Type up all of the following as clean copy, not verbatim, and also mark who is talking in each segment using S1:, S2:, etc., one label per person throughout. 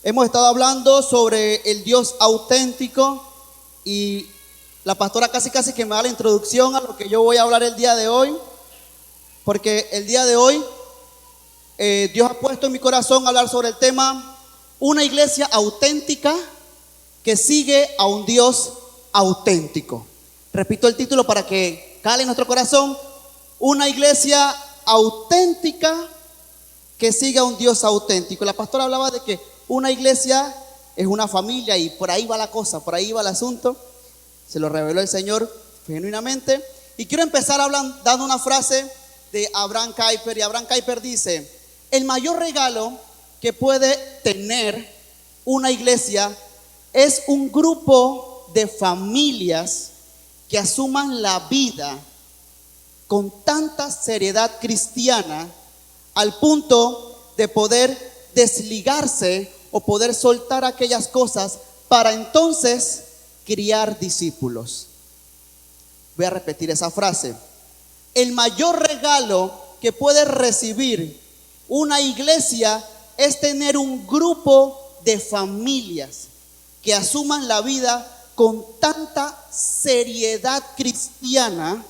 S1: Hemos estado hablando sobre el Dios auténtico y la pastora casi que me da la introducción a lo que yo voy a hablar el día de hoy, porque el día de hoy Dios ha puesto en mi corazón hablar sobre el tema una iglesia auténtica que sigue a un Dios auténtico. Repito el título para que cale en nuestro corazón: una iglesia auténtica que sigue a un Dios auténtico. La pastora hablaba de que una iglesia es una familia y por ahí va la cosa, por ahí va el asunto. Se lo reveló el Señor genuinamente. Y quiero empezar dando una frase de Abraham Kuyper. Y Abraham Kuyper dice: el mayor regalo que puede tener una iglesia es un grupo de familias que asuman la vida con tanta seriedad cristiana al punto de poder desligarse o poder soltar aquellas cosas para entonces criar discípulos. Voy a repetir esa frase. El mayor regalo que puede recibir una iglesia es tener un grupo de familias que asuman la vida con tanta seriedad cristiana,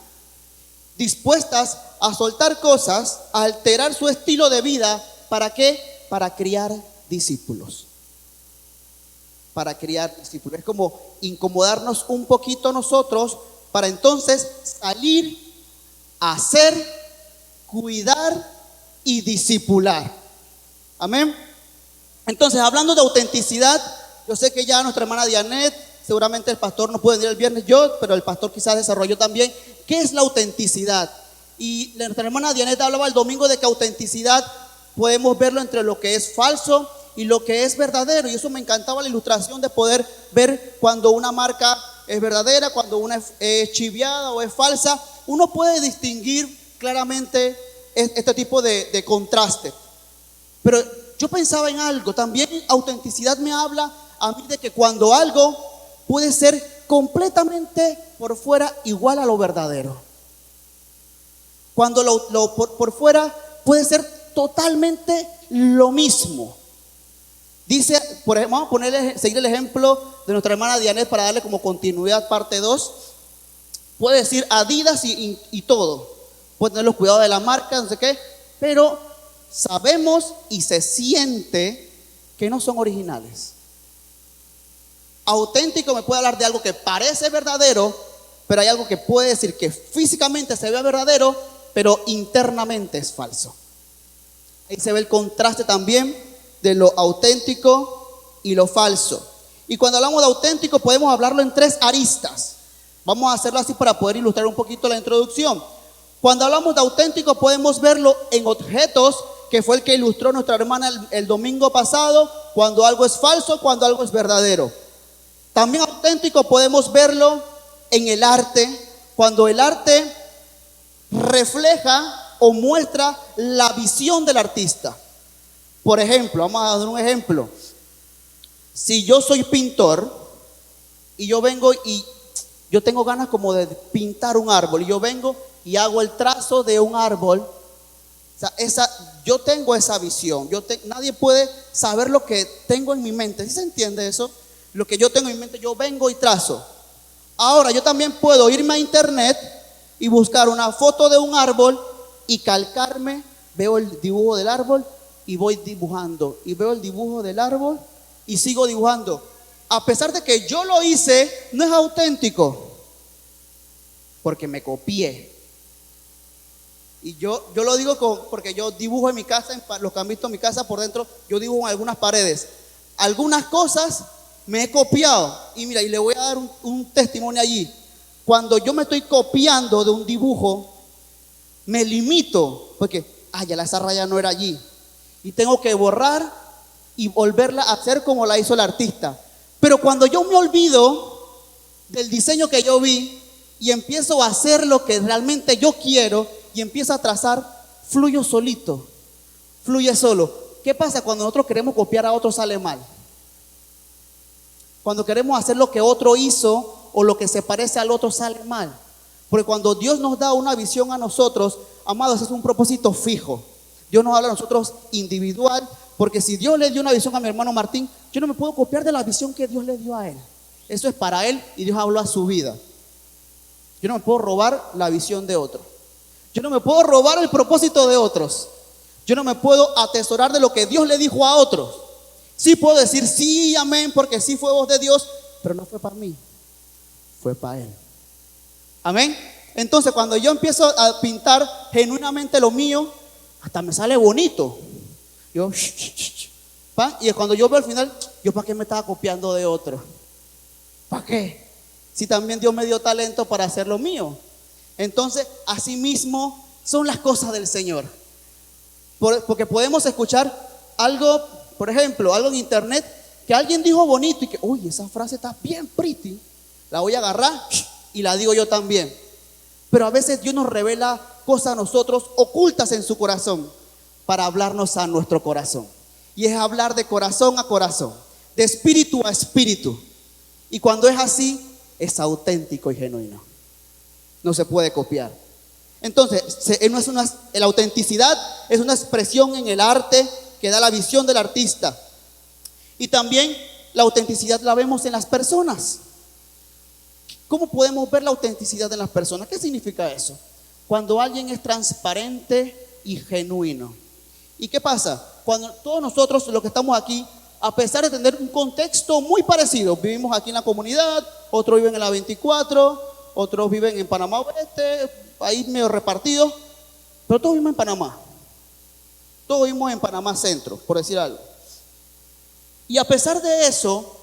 S1: dispuestas a soltar cosas, a alterar su estilo de vida. ¿Para qué? Para criar discípulos. Para criar discípulos. Es como incomodarnos un poquito nosotros para entonces salir a hacer, cuidar y discipular. Amén. Entonces, hablando de autenticidad, yo sé que ya nuestra hermana Dianet, seguramente el pastor no puede venir el viernes, pero el pastor quizás desarrolló también qué es la autenticidad. Y nuestra hermana Dianet hablaba el domingo de que autenticidad podemos verlo entre lo que es falso y lo que es verdadero. Y eso me encantaba, la ilustración de poder ver cuando una marca es verdadera, cuando una es chiviada o es falsa. Uno puede distinguir claramente este tipo de contraste. Pero yo pensaba en algo, también autenticidad me habla a mí de que cuando algo puede ser completamente por fuera igual a lo verdadero. Cuando por fuera puede ser totalmente lo mismo. Dice, vamos a seguir el ejemplo de nuestra hermana Dianet para darle como continuidad parte 2. Puede decir Adidas y todo. Puede tener los cuidados de la marca, no sé qué, pero sabemos y se siente que no son originales. Auténtico me puede hablar de algo que parece verdadero, pero hay algo que puede decir que físicamente se ve verdadero, pero internamente es falso. Ahí se ve el contraste también de lo auténtico y lo falso. Y cuando hablamos de auténtico podemos hablarlo en 3 aristas. Vamos a hacerlo así para poder ilustrar un poquito la introducción. Cuando hablamos de auténtico podemos verlo en objetos, que fue el que ilustró nuestra hermana el domingo pasado, cuando algo es falso, cuando algo es verdadero. También auténtico podemos verlo en el arte, cuando el arte refleja o muestra la visión del artista. Por ejemplo, vamos a dar un ejemplo. Si yo soy pintor y yo vengo y yo tengo ganas como de pintar un árbol, y yo vengo y hago el trazo de un árbol, o sea, yo tengo esa visión. Nadie puede saber lo que tengo en mi mente. ¿Sí se entiende eso? Lo que yo tengo en mi mente, yo vengo y trazo. Ahora, yo también puedo irme a internet y buscar una foto de un árbol y calcarme, veo el dibujo del árbol y voy dibujando, y veo el dibujo del árbol y sigo dibujando. A pesar de que yo lo hice, no es auténtico, porque me copié. Y yo lo digo porque yo dibujo en mi casa, los que han visto en mi casa por dentro, yo dibujo en algunas paredes. Algunas cosas me he copiado. Y mira, y le voy a dar un testimonio allí. Cuando yo me estoy copiando de un dibujo, me limito, porque ya esa raya no era allí, y tengo que borrar y volverla a hacer como la hizo el artista. Pero cuando yo me olvido del diseño que yo vi y empiezo a hacer lo que realmente yo quiero y empiezo a trazar, fluyo solito, fluye solo. ¿Qué pasa cuando nosotros queremos copiar a otro? Sale mal. Cuando queremos hacer lo que otro hizo o lo que se parece al otro, sale mal. Porque cuando Dios nos da una visión a nosotros, amados, es un propósito fijo. Dios nos habla a nosotros individual, Porque si Dios le dio una visión a mi hermano Martín, yo no me puedo copiar de la visión que Dios le dio a él. Eso es para él y Dios habló a su vida. Yo no me puedo robar la visión de otro. Yo no me puedo robar el propósito de otros. Yo no me puedo atesorar de lo que Dios le dijo a otros. Sí puedo decir sí, amén, porque sí fue voz de Dios, pero no fue para mí, fue para él. Amén. Entonces cuando yo empiezo a pintar genuinamente lo mío, hasta me sale bonito. Yo, y cuando yo veo al final, yo para qué me estaba copiando de otro. ¿Para qué? Si también Dios me dio talento para hacer lo mío. Entonces, así mismo son las cosas del Señor. Porque podemos escuchar algo, por ejemplo, algo en internet que alguien dijo bonito y que, uy, esa frase está bien pretty. La voy a agarrar y la digo yo también. Pero a veces Dios nos revela cosas a nosotros ocultas en su corazón para hablarnos a nuestro corazón. Y es hablar de corazón a corazón, de espíritu a espíritu. Y cuando es así, es auténtico y genuino. No se puede copiar. Entonces, la autenticidad es una expresión en el arte que da la visión del artista. Y también la autenticidad la vemos en las personas. ¿Cómo podemos ver la autenticidad en las personas? ¿Qué significa eso? Cuando alguien es transparente y genuino. ¿Y qué pasa? Cuando todos nosotros, los que estamos aquí, a pesar de tener un contexto muy parecido, vivimos aquí en la comunidad, otros viven en la 24, otros viven en Panamá Oeste, país medio repartido, pero todos vivimos en Panamá. Todos vivimos en Panamá Centro, por decir algo. Y a pesar de eso,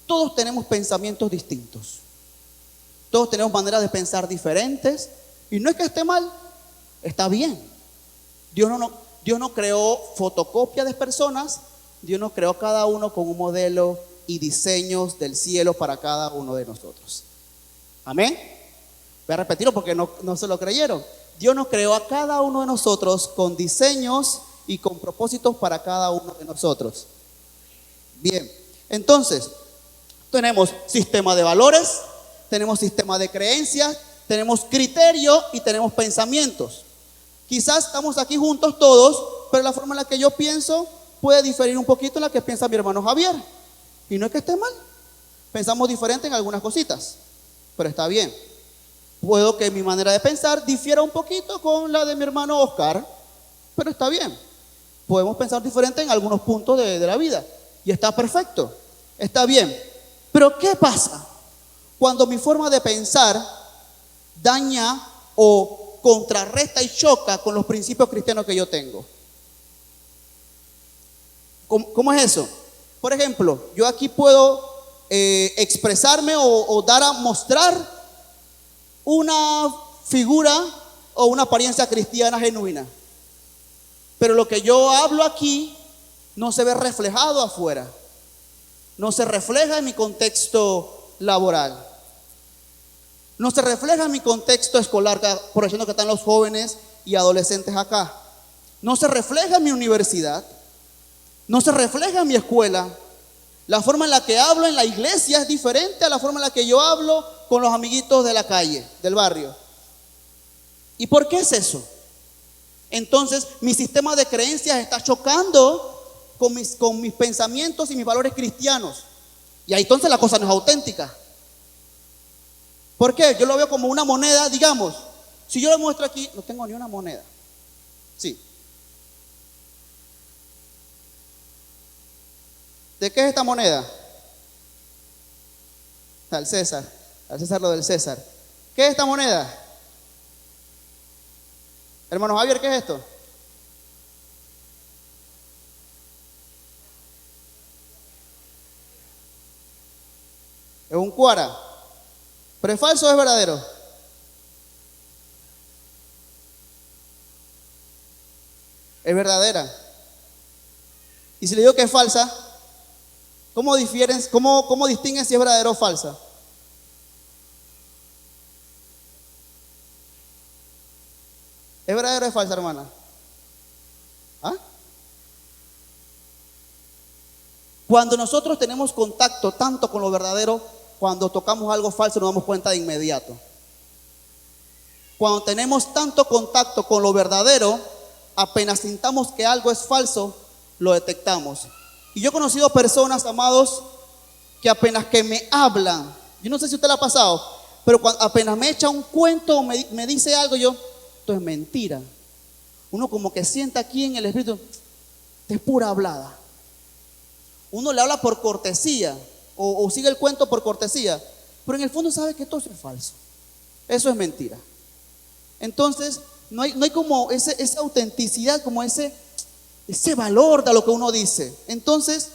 S1: todos tenemos pensamientos distintos. Todos tenemos maneras de pensar diferentes. Y no es que esté mal, está bien. Dios no creó fotocopia de personas. Dios nos creó cada uno con un modelo y diseños del cielo para cada uno de nosotros. Amén. Voy a repetirlo porque no se lo creyeron. Dios nos creó a cada uno de nosotros con diseños y con propósitos para cada uno de nosotros. Bien, entonces tenemos sistema de valores, tenemos sistema de creencias, tenemos criterio y tenemos pensamientos. Quizás estamos aquí juntos todos, pero la forma en la que yo pienso puede diferir un poquito en la que piensa mi hermano Javier. Y no es que esté mal. Pensamos diferente en algunas cositas, pero está bien. Puedo que mi manera de pensar difiera un poquito con la de mi hermano Oscar, pero está bien. Podemos pensar diferente en algunos puntos de la vida y está perfecto, está bien. Pero ¿qué pasa cuando mi forma de pensar daña o contrarresta y choca con los principios cristianos que yo tengo? ¿Cómo es eso? Por ejemplo, yo aquí puedo expresarme o dar a mostrar una figura o una apariencia cristiana genuina, pero lo que yo hablo aquí no se ve reflejado afuera, no se refleja en mi contexto laboral, no se refleja en mi contexto escolar, aprovechando que están los jóvenes y adolescentes acá, no se refleja en mi universidad, no se refleja en mi escuela. La forma en la que hablo en la iglesia es diferente a la forma en la que yo hablo con los amiguitos de la calle, del barrio. ¿Y por qué es eso? Entonces, mi sistema de creencias está chocando con mis pensamientos y mis valores cristianos. Y ahí entonces la cosa no es auténtica. ¿Por qué? Yo lo veo como una moneda, digamos. Si yo lo muestro aquí, no tengo ni una moneda. Sí. ¿De qué es esta moneda? Al César lo del César. ¿Qué es esta moneda? Hermano Javier, ¿qué es esto? Es un cuara. ¿Pero es falso o es verdadero? Es verdadera. Y si le digo que es falsa, ¿cómo distinguen si es verdadera o falsa? ¿Es verdadera o es falsa, hermana? ¿Ah? Cuando nosotros tenemos contacto tanto con lo verdadero, cuando tocamos algo falso nos damos cuenta de inmediato. Cuando tenemos tanto contacto con lo verdadero, apenas sintamos que algo es falso, lo detectamos. Y yo he conocido personas, amados, que apenas que me hablan, yo no sé si a usted le ha pasado, pero cuando apenas me echa un cuento, me dice algo, yo, esto es mentira. Uno como que sienta aquí en el espíritu, es pura hablada. Uno le habla por cortesía, o sigue el cuento por cortesía, pero en el fondo sabe que todo eso es falso. Eso es mentira. Entonces, no hay como esa autenticidad, como ese valor de lo que uno dice. Entonces,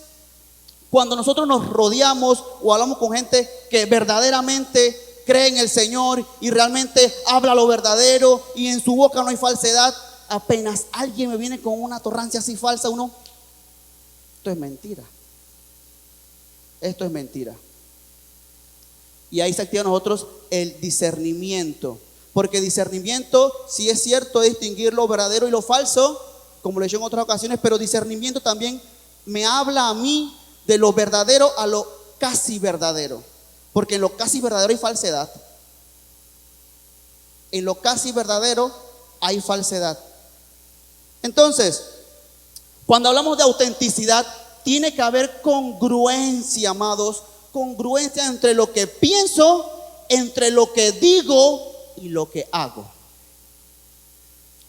S1: cuando nosotros nos rodeamos o hablamos con gente que verdaderamente cree en el Señor y realmente habla lo verdadero y en su boca no hay falsedad, apenas alguien me viene con una torrancia así falsa, uno, esto es mentira. Esto es mentira. Y ahí se activa en nosotros el discernimiento. Porque discernimiento, sí es cierto, es distinguir lo verdadero y lo falso, como lo he hecho en otras ocasiones, pero discernimiento también me habla a mí de lo verdadero a lo casi verdadero. Porque en lo casi verdadero hay falsedad. En lo casi verdadero hay falsedad. Entonces, cuando hablamos de autenticidad, tiene que haber congruencia, amados. Congruencia entre lo que pienso, entre lo que digo y lo que hago.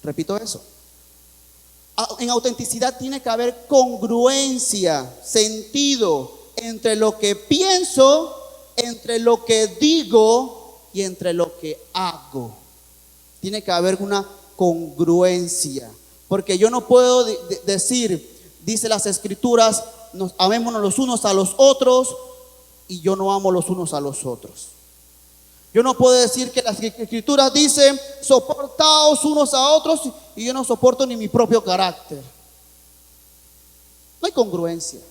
S1: Repito eso. En autenticidad tiene que haber congruencia, sentido entre lo que pienso, entre lo que digo y entre lo que hago. Tiene que haber una congruencia, porque yo no puedo decir, dice las escrituras, amémonos los unos a los otros, y yo no amo los unos a los otros. Yo no puedo decir que las escrituras dicen soportaos unos a otros y yo no soporto ni mi propio carácter. No hay congruencia.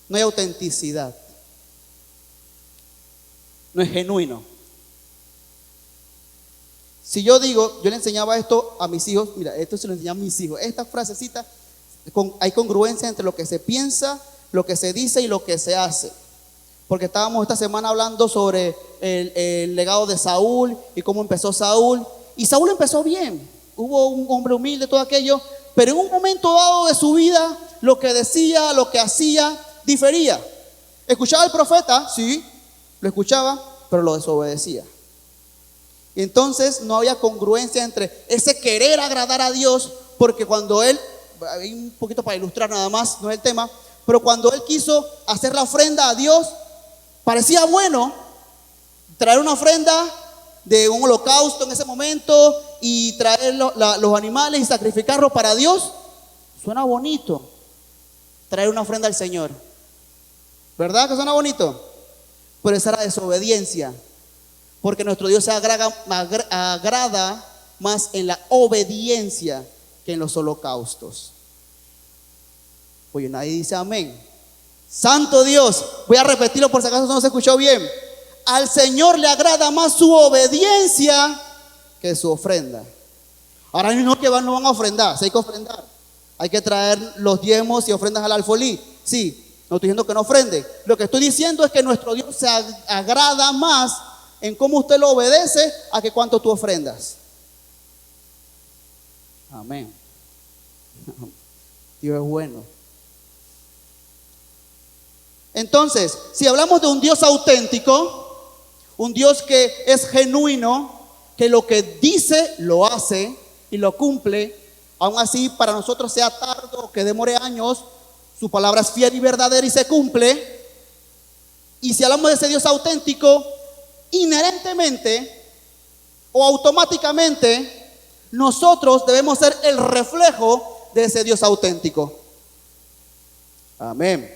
S1: No hay autenticidad. No es genuino. Si yo digo, yo le enseñaba esto a mis hijos, mira, esto se lo enseñaba a mis hijos. Esta frasecita, hay congruencia entre lo que se piensa, lo que se dice y lo que se hace. Porque estábamos esta semana hablando sobre el legado de Saúl y cómo empezó Saúl. Y Saúl empezó bien. Hubo un hombre humilde, todo aquello. Pero en un momento dado de su vida, lo que decía, lo que hacía, difería. ¿Escuchaba al profeta? Sí, lo escuchaba, pero lo desobedecía. Y entonces no había congruencia entre ese querer agradar a Dios. Porque cuando él, hay un poquito para ilustrar nada más, no es el tema, pero cuando él quiso hacer la ofrenda a Dios, parecía bueno traer una ofrenda de un holocausto en ese momento y traer los animales y sacrificarlos para Dios. Suena bonito traer una ofrenda al Señor, ¿verdad que suena bonito? Pero esa era desobediencia, porque nuestro Dios se agrada más en la obediencia que en los holocaustos. Oye, nadie dice amén. Santo Dios, voy a repetirlo por si acaso no se escuchó bien. Al Señor le agrada más su obediencia que su ofrenda. Ahora no que no van a ofrendar, si hay que ofrendar. Hay que traer los diezmos y ofrendas al alfolí. Sí, no estoy diciendo que no ofrende. Lo que estoy diciendo es que nuestro Dios se agrada más en cómo usted lo obedece a que cuánto tú ofrendas. Amén. Dios es bueno. Entonces, si hablamos de un Dios auténtico, un Dios que es genuino, que lo que dice lo hace y lo cumple, aun así para nosotros sea tarde o que demore años, su palabra es fiel y verdadera y se cumple. Y si hablamos de ese Dios auténtico, inherentemente o automáticamente nosotros debemos ser el reflejo de ese Dios auténtico. Amén.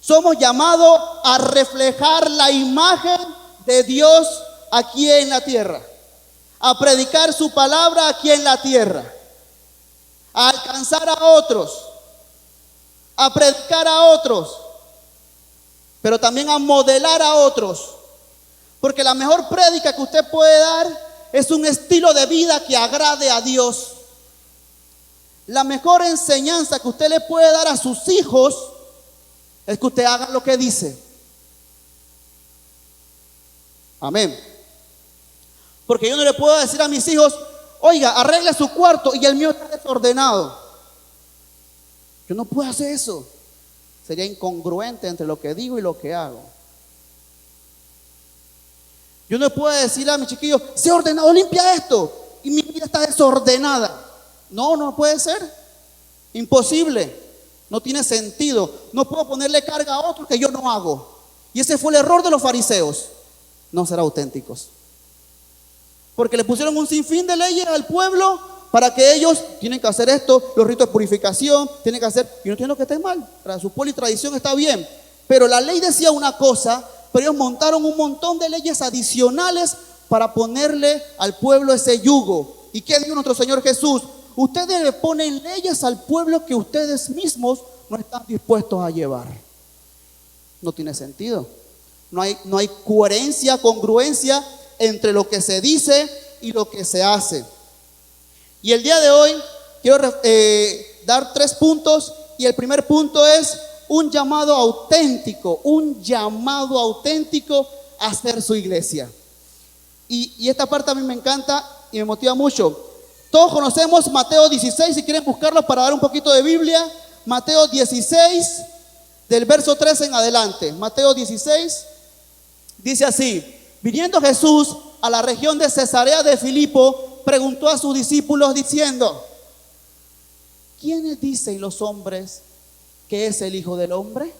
S1: Somos llamados a reflejar la imagen de Dios aquí en la tierra, a predicar su palabra aquí en la tierra, a alcanzar a otros, a predicar a otros, pero también a modelar a otros, porque la mejor prédica que usted puede dar es un estilo de vida que agrade a Dios. La mejor enseñanza que usted le puede dar a sus hijos es que usted haga lo que dice. Amén. Porque yo no le puedo decir a mis hijos, oiga, arregle su cuarto y el mío está desordenado. Yo no puedo hacer eso. Sería incongruente entre lo que digo y lo que hago. Yo no puedo decirle a mi chiquillo, sé ordenado, limpia esto, y mi vida está desordenada. No, no puede ser. Imposible. No tiene sentido. No puedo ponerle carga a otro que yo no hago. Y ese fue el error de los fariseos. No ser auténticos. Porque le pusieron un sinfín de leyes al pueblo para que ellos tienen que hacer esto, los ritos de purificación, tienen que hacer. Y no entiendo que esté mal. Para su pueblo y tradición está bien. Pero la ley decía una cosa, pero ellos montaron un montón de leyes adicionales para ponerle al pueblo ese yugo. ¿Y qué dijo nuestro Señor Jesús? Ustedes le ponen leyes al pueblo que ustedes mismos no están dispuestos a llevar. No tiene sentido. No hay coherencia, congruencia entre lo que se dice y lo que se hace. Y el día de hoy quiero dar 3 puntos. Y el primer punto es un llamado auténtico a hacer su iglesia. Y esta parte a mí me encanta y me motiva mucho. Todos conocemos Mateo 16, si quieren buscarlo para dar un poquito de Biblia. Mateo 16, del verso 13 en adelante. Mateo 16, dice así: viniendo Jesús a la región de Cesarea de Filipo, preguntó a sus discípulos diciendo: ¿quiénes dicen los hombres que es el Hijo del Hombre?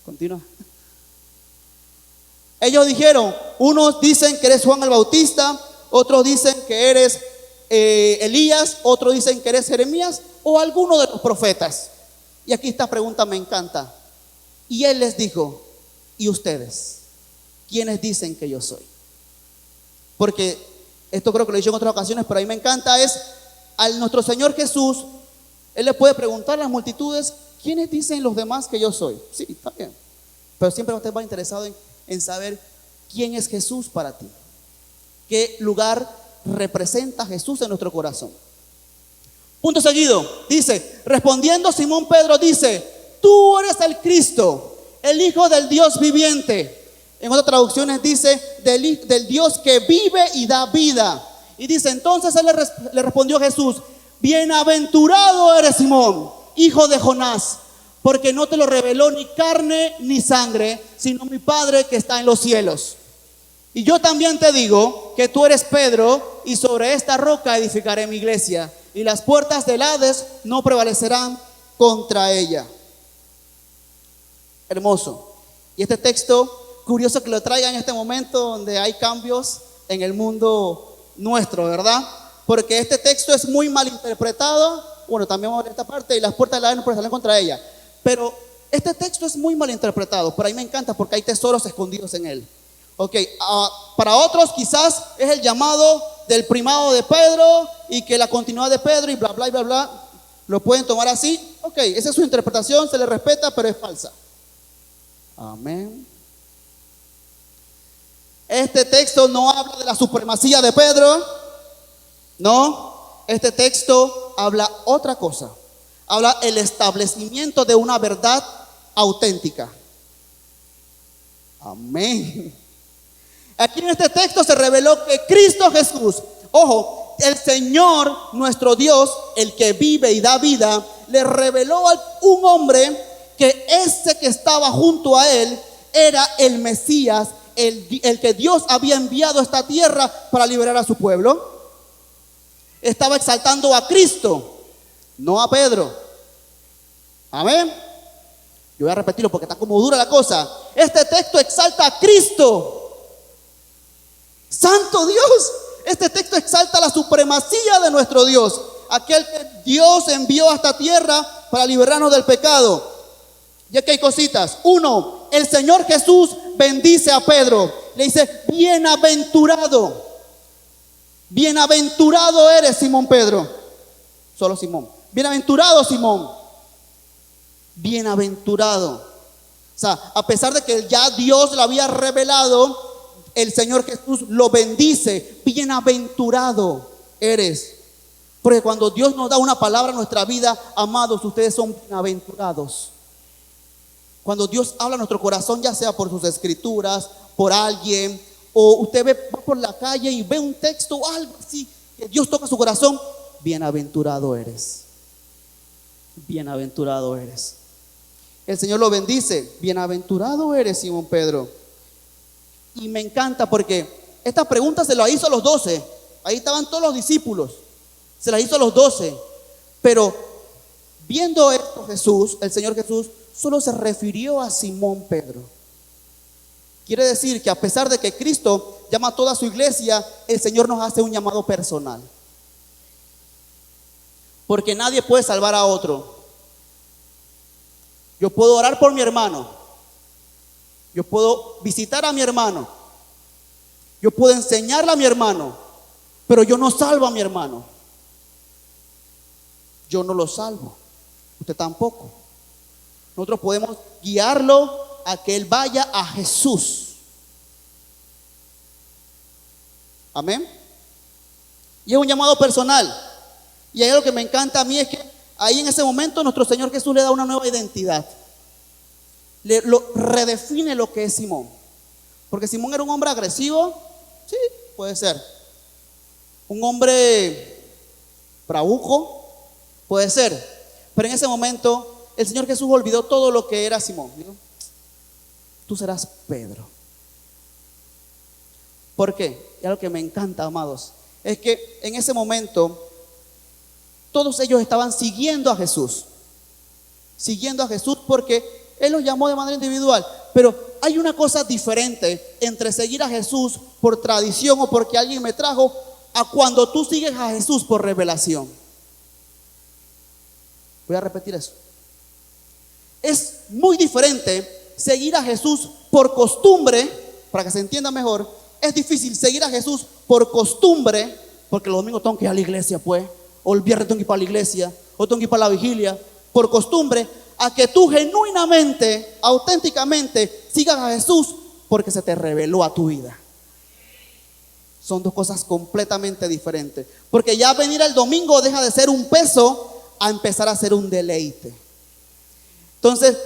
S1: Continúa. Ellos dijeron, unos dicen que eres Juan el Bautista, otros dicen que eres Elías, otros dicen que eres Jeremías o alguno de los profetas. Y aquí esta pregunta me encanta. Y él les dijo: ¿y ustedes? ¿Quiénes dicen que yo soy? Porque esto creo que lo he dicho en otras ocasiones, pero a mí me encanta es a nuestro Señor Jesús. Él le puede preguntar a las multitudes: ¿quiénes dicen los demás que yo soy? Sí, está bien. Pero siempre usted va interesado en saber quién es Jesús para ti. ¿Qué lugar representa Jesús en nuestro corazón? Punto seguido, dice, respondiendo Simón Pedro dice: tú eres el Cristo, el Hijo del Dios viviente. En otras traducciones dice del Dios que vive y da vida. Y dice, entonces él le respondió Jesús: bienaventurado eres Simón, hijo de Jonás, porque no te lo reveló ni carne ni sangre, sino mi Padre que está en los cielos. Y yo también te digo que tú eres Pedro, y sobre esta roca edificaré mi iglesia, y las puertas del Hades no prevalecerán contra ella. Hermoso. Y este texto, curioso que lo traiga en este momento donde hay cambios en el mundo nuestro, ¿verdad? Porque este texto es muy mal interpretado. Bueno, también vamos a ver esta parte, y las puertas del Hades no prevalecerán contra ella. Pero este texto es muy mal interpretado, pero a mí me encanta porque hay tesoros escondidos en él. Ok, para otros quizás es el llamado del primado de Pedro y que la continuidad de Pedro y bla, bla, bla, bla. Lo pueden tomar así. Ok, esa es su interpretación, se le respeta, pero es falsa. Amén. Este texto no habla de la supremacía de Pedro. No, este texto habla otra cosa. Habla el establecimiento de una verdad auténtica. Amén. Aquí en este texto se reveló que Cristo Jesús, ojo, el Señor nuestro Dios, el que vive y da vida, le reveló a un hombre que ese que estaba junto a él era el Mesías, el que Dios había enviado a esta tierra para liberar a su pueblo. Estaba exaltando a Cristo, no a Pedro. Amén. Yo voy a repetirlo porque está como dura la cosa. Este texto exalta a Cristo. Santo Dios. Este texto exalta la supremacía de nuestro Dios, aquel que Dios envió a esta tierra para liberarnos del pecado. Y aquí hay cositas. 1, el Señor Jesús bendice a Pedro. Le dice: bienaventurado. Bienaventurado eres, Simón Pedro. Solo Simón. Bienaventurado, Simón. Bienaventurado. O sea, a pesar de que ya Dios lo había revelado, el Señor Jesús lo bendice. Bienaventurado eres. Porque cuando Dios nos da una palabra en nuestra vida, amados, ustedes son bienaventurados. Cuando Dios habla a nuestro corazón, ya sea por sus escrituras, por alguien, o usted va por la calle y ve un texto o algo así, que Dios toca su corazón, bienaventurado eres. Bienaventurado eres. El Señor lo bendice. Bienaventurado eres, Simón Pedro. Y me encanta porque esta pregunta se la hizo a los 12. Ahí estaban todos los discípulos. Se la hizo a los 12. Pero viendo esto Jesús, el Señor Jesús, solo se refirió a Simón Pedro. Quiere decir que a pesar de que Cristo llama a toda su iglesia, el Señor nos hace un llamado personal. Porque nadie puede salvar a otro. Yo puedo orar por mi hermano. Yo puedo visitar a mi hermano. Yo puedo enseñarle a mi hermano. Pero yo no salvo a mi hermano. Yo no lo salvo. Usted tampoco. Nosotros podemos guiarlo a que él vaya a Jesús. Amén. Y es un llamado personal. Y ahí lo que me encanta a mí es que ahí en ese momento nuestro Señor Jesús le da una nueva identidad. Redefine lo que es Simón. Porque Simón era un hombre agresivo. Sí, puede ser. Un hombre bravuco. Puede ser. Pero en ese momento el Señor Jesús olvidó todo lo que era Simón. ¿Digo? Tú serás Pedro. ¿Por qué? Y algo que me encanta, amados, es que en ese momento todos ellos estaban siguiendo a Jesús. Siguiendo a Jesús porque Él los llamó de manera individual. Pero hay una cosa diferente entre seguir a Jesús por tradición o porque alguien me trajo, a cuando tú sigues a Jesús por revelación. Voy a repetir eso. Es muy diferente seguir a Jesús por costumbre, para que se entienda mejor. Es difícil seguir a Jesús por costumbre, porque los domingos tengo que ir a la iglesia, pues, o el viernes tengo que ir para la iglesia, o tengo que ir para la vigilia, por costumbre, a que tú genuinamente, auténticamente sigas a Jesús porque se te reveló a tu vida. Son dos cosas completamente diferentes. Porque ya venir el domingo deja de ser un peso a empezar a ser un deleite. Entonces,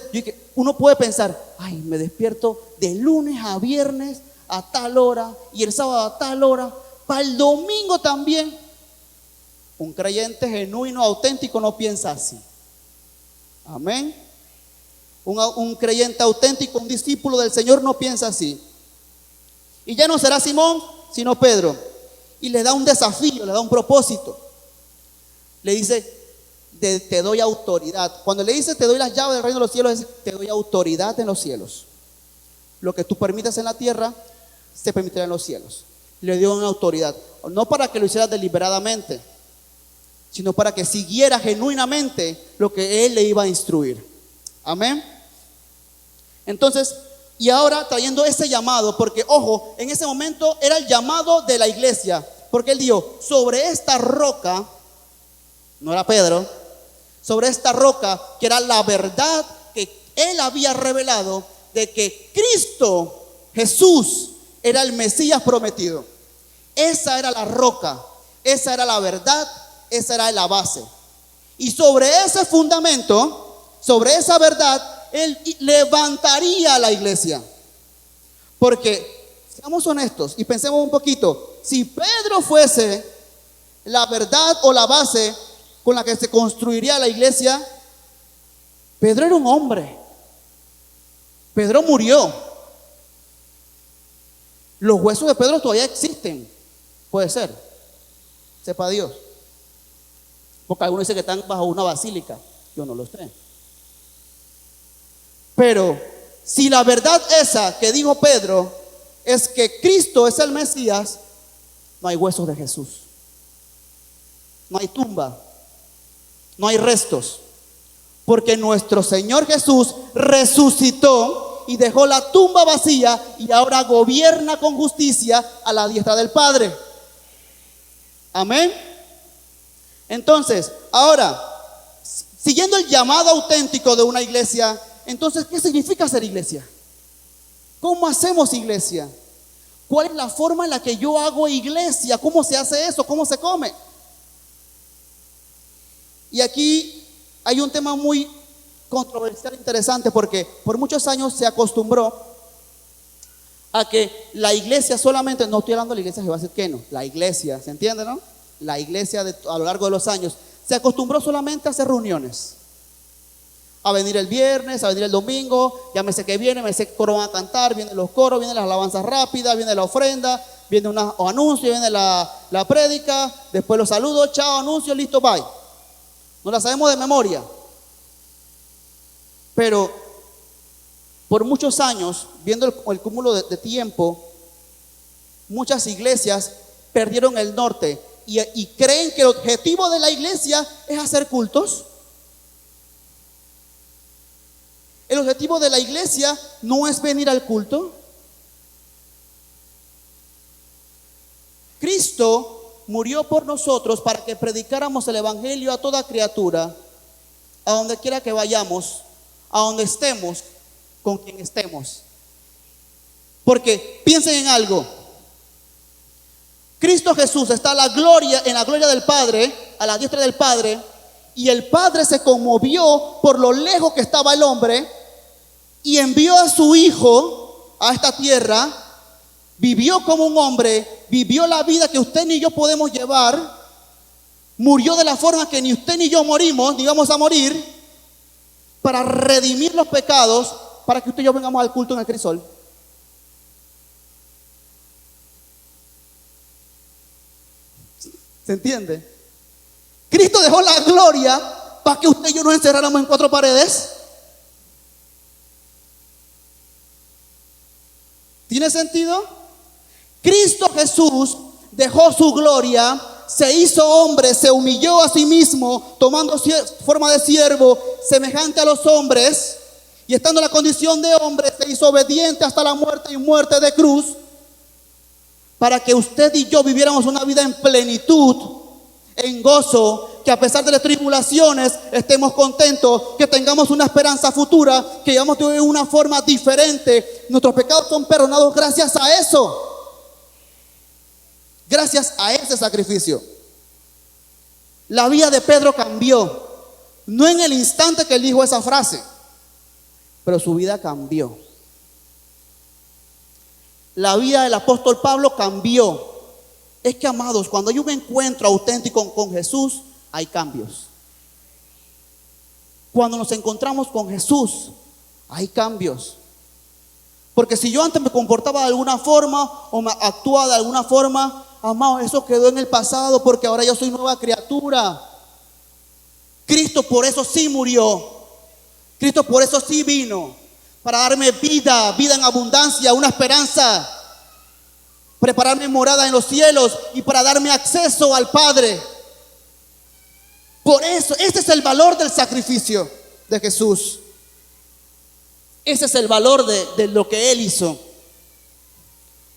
S1: uno puede pensar, ay, me despierto de lunes a viernes a tal hora y el sábado a tal hora, para el domingo también. Un creyente genuino, auténtico no piensa así. Amén. Un creyente auténtico, un discípulo del Señor no piensa así. Y ya no será Simón, sino Pedro. Y le da un desafío, le da un propósito. Le dice, te doy autoridad. Cuando le dice te doy las llaves del reino de los cielos, es te doy autoridad en los cielos. Lo que tú permitas en la tierra, se permitirá en los cielos. Le dio una autoridad. No para que lo hiciera deliberadamente, sino para que siguiera genuinamente lo que Él le iba a instruir. Amén. Entonces, y ahora trayendo ese llamado, porque ojo, en ese momento era el llamado de la iglesia, porque Él dijo, sobre esta roca, no era Pedro, sobre esta roca, que era la verdad que Él había revelado, de que Cristo, Jesús, era el Mesías prometido. Esa era la roca, esa era la verdad, esa era la base. Y sobre ese fundamento, sobre esa verdad, Él levantaría a la iglesia. Porque, seamos honestos y pensemos un poquito, si Pedro fuese la verdad o la base con la que se construiría la iglesia, Pedro era un hombre. Pedro murió. Los huesos de Pedro todavía existen. Puede ser. Sepa Dios. Porque algunos dicen que están bajo una basílica. Yo no lo sé. Pero si la verdad esa que dijo Pedro es que Cristo es el Mesías, no hay huesos de Jesús. No hay tumba. No hay restos. Porque nuestro Señor Jesús resucitó y dejó la tumba vacía y ahora gobierna con justicia a la diestra del Padre. Amén. Entonces, ahora, siguiendo el llamado auténtico de una iglesia, entonces, ¿qué significa ser iglesia? ¿Cómo hacemos iglesia? ¿Cuál es la forma en la que yo hago iglesia? ¿Cómo se hace eso? ¿Cómo se come? Y aquí hay un tema muy controversial, interesante, porque por muchos años se acostumbró a que la iglesia solamente, no estoy hablando de la iglesia Jehová Sirkeno, la iglesia, ¿se entiende, no? La iglesia a lo largo de los años se acostumbró solamente a hacer reuniones, a venir el viernes, a venir el domingo, ya me sé que viene, me sé que coro van a cantar, vienen los coros, vienen las alabanzas rápidas, viene la ofrenda, viene un anuncio, viene la prédica, después los saludos, chao, anuncio, listo, bye. No la sabemos de memoria. Pero por muchos años, viendo el cúmulo de tiempo, muchas iglesias perdieron el norte y creen que el objetivo de la iglesia es hacer cultos. El objetivo de la iglesia no es venir al culto. Cristo murió por nosotros para que predicáramos el evangelio a toda criatura, a donde quiera que vayamos, a donde estemos, con quien estemos. Porque piensen en algo. Cristo Jesús está en la gloria del Padre, a la diestra del Padre, y el Padre se conmovió por lo lejos que estaba el hombre y envió a su Hijo a esta tierra. Vivió como un hombre, vivió la vida que usted ni yo podemos llevar, murió de la forma que ni usted ni yo morimos, ni vamos a morir, para redimir los pecados, para que usted y yo vengamos al culto en el crisol. ¿Se entiende? Cristo dejó la gloria para que usted y yo nos encerráramos en cuatro paredes. ¿Tiene sentido? Cristo Jesús dejó su gloria, se hizo hombre, se humilló a sí mismo, tomando forma de siervo, semejante a los hombres, y estando en la condición de hombre, se hizo obediente hasta la muerte y muerte de cruz, para que usted y yo viviéramos una vida en plenitud, en gozo, que a pesar de las tribulaciones estemos contentos, que tengamos una esperanza futura, que vivamos de una forma diferente. Nuestros pecados son perdonados gracias a eso. Gracias a ese sacrificio. La vida de Pedro cambió. No en el instante que él dijo esa frase, pero su vida cambió. La vida del apóstol Pablo cambió. Es que, amados, cuando hay un encuentro auténtico con Jesús, hay cambios. Cuando nos encontramos con Jesús, hay cambios. Porque si yo antes me comportaba de alguna forma o me actuaba de alguna forma, amado, eso quedó en el pasado, porque ahora yo soy nueva criatura. Cristo por eso sí murió. Cristo por eso sí vino, para darme vida en abundancia, una esperanza, prepararme morada en los cielos y para darme acceso al Padre. Por eso, ese es el valor del sacrificio de Jesús. Ese es el valor de lo que Él hizo.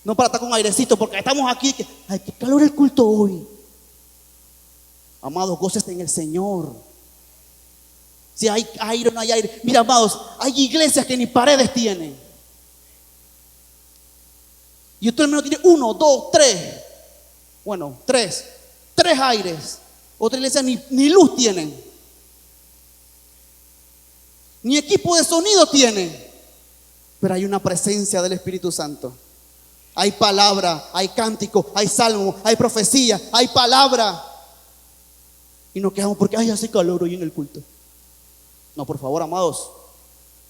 S1: No para estar con airecito, porque estamos aquí. Ay, qué calor el culto hoy. Amados, gócese en el Señor. Si hay aire o no hay aire. Mira, amados, hay iglesias que ni paredes tienen. Y usted al menos tiene 1, 2, 3. Bueno, 3 aires. Otra iglesia ni luz tienen, ni equipo de sonido tienen, pero hay una presencia del Espíritu Santo. Hay palabra, hay cántico, hay salmo, hay profecía, hay palabra. Y nos quedamos porque hace calor hoy en el culto. No, por favor, amados,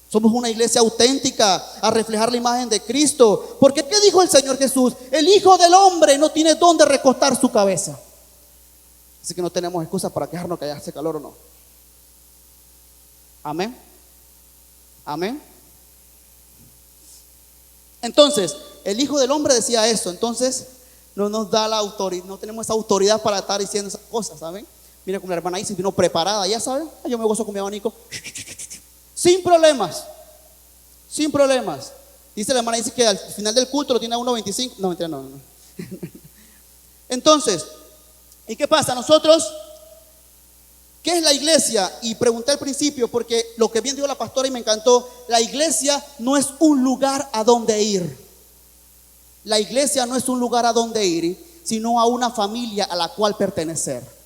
S1: somos una iglesia auténtica a reflejar la imagen de Cristo. Porque ¿qué dijo el Señor Jesús? El Hijo del Hombre no tiene dónde recostar su cabeza. Así que no tenemos excusa para quejarnos que hace calor o no. Amén. Amén. Entonces, el Hijo del Hombre decía eso. Entonces, no nos da la autoridad, no tenemos esa autoridad para estar diciendo esas cosas, ¿saben? Mira como la hermana Isis vino preparada, ya saben. Yo me gozo con mi abanico. Sin problemas. Sin problemas. Dice la hermana Isis que al final del culto lo tiene a 1.25. No, mentira, no. Entonces, ¿y qué pasa? Nosotros, ¿qué es la iglesia? Y pregunté al principio, porque lo que bien dijo la pastora y me encantó, la iglesia no es un lugar a donde ir. La iglesia no es un lugar a donde ir, sino a una familia a la cual pertenecer.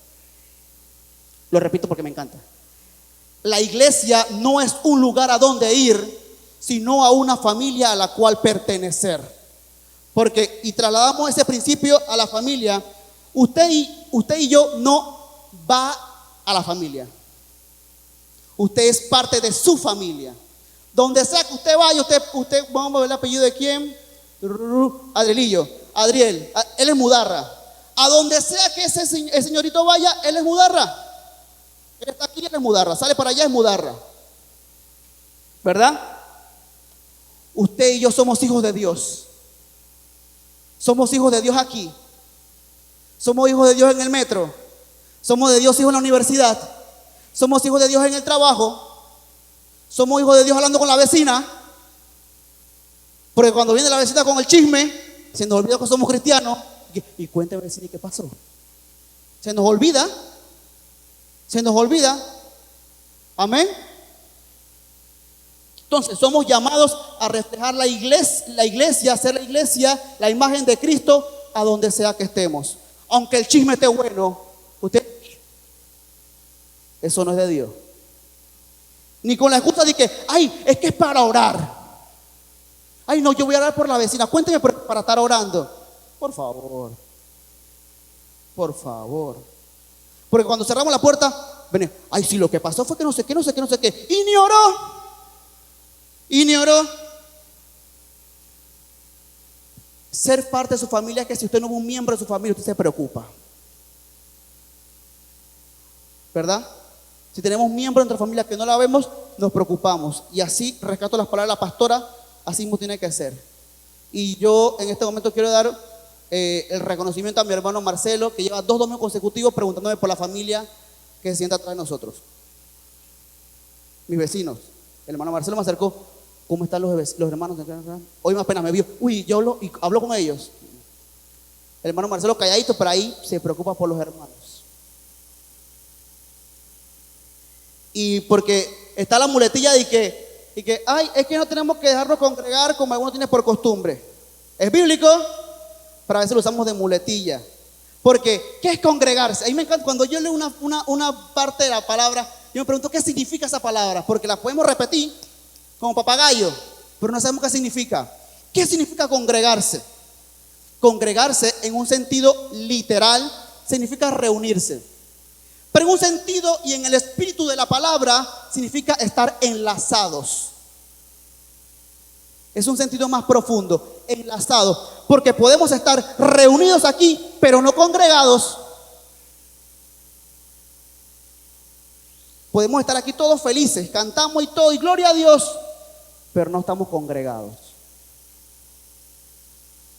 S1: Lo repito porque me encanta. La iglesia no es un lugar a donde ir, sino a una familia a la cual pertenecer. Porque, y trasladamos ese principio a la familia, usted y yo no va a la familia. Usted es parte de su familia. Donde sea que usted vaya, usted, vamos a ver el apellido de quién. Adrielillo, Adriel, él es Mudarra. A donde sea que ese señorito vaya, él es Mudarra. Él está aquí, él es Mudarra. Sale para allá, es Mudarra. ¿Verdad? Usted y yo somos hijos de Dios. Somos hijos de Dios aquí. Somos hijos de Dios en el metro. Somos de Dios hijos en la universidad. Somos hijos de Dios en el trabajo. Somos hijos de Dios hablando con la vecina. Porque cuando viene la vecina con el chisme, se nos olvida que somos cristianos. Y cuénteme, vecina, ¿qué pasó? Se nos olvida. Se nos olvida. Amén. Entonces somos llamados a reflejar la iglesia, hacer la iglesia, la imagen de Cristo a donde sea que estemos. Aunque el chisme esté bueno, eso no es de Dios. Ni con la excusa de que, ay, es que es para orar. Ay, no, yo voy a orar por la vecina. Cuénteme para estar orando. Por favor. Por favor. Porque cuando cerramos la puerta, ven, ay, sí, lo que pasó fue que no sé qué, no sé qué, no sé qué. Y ni oró. Y ni oró. Ser parte de su familia es que si usted no es un miembro de su familia, usted se preocupa. ¿Verdad? Si tenemos miembros de nuestra familia que no la vemos, nos preocupamos. Y así, rescato las palabras de la pastora, así mismo tiene que ser. Y yo en este momento quiero dar el reconocimiento a mi hermano Marcelo, que lleva 2 domingos consecutivos preguntándome por la familia que se sienta atrás de nosotros. Mis vecinos. El hermano Marcelo me acercó. ¿Cómo están los hermanos? Hoy apenas me vio. Uy, yo hablo con ellos. El hermano Marcelo calladito, pero ahí se preocupa por los hermanos. Y porque está la muletilla de que ay, es que no tenemos que dejarnos congregar como algunos tienen por costumbre. ¿Es bíblico? Pero a veces lo usamos de muletilla. Porque, ¿qué es congregarse? A mí me encanta cuando yo leo una parte de la palabra, yo me pregunto qué significa esa palabra, porque la podemos repetir como papagayo, pero no sabemos qué significa. ¿Qué significa congregarse? Congregarse en un sentido literal significa reunirse. Pero en un sentido y en el espíritu de la palabra significa estar enlazados. Es un sentido más profundo, enlazados, porque podemos estar reunidos aquí, pero no congregados. Podemos estar aquí todos felices, cantamos y todo, y gloria a Dios, pero no estamos congregados.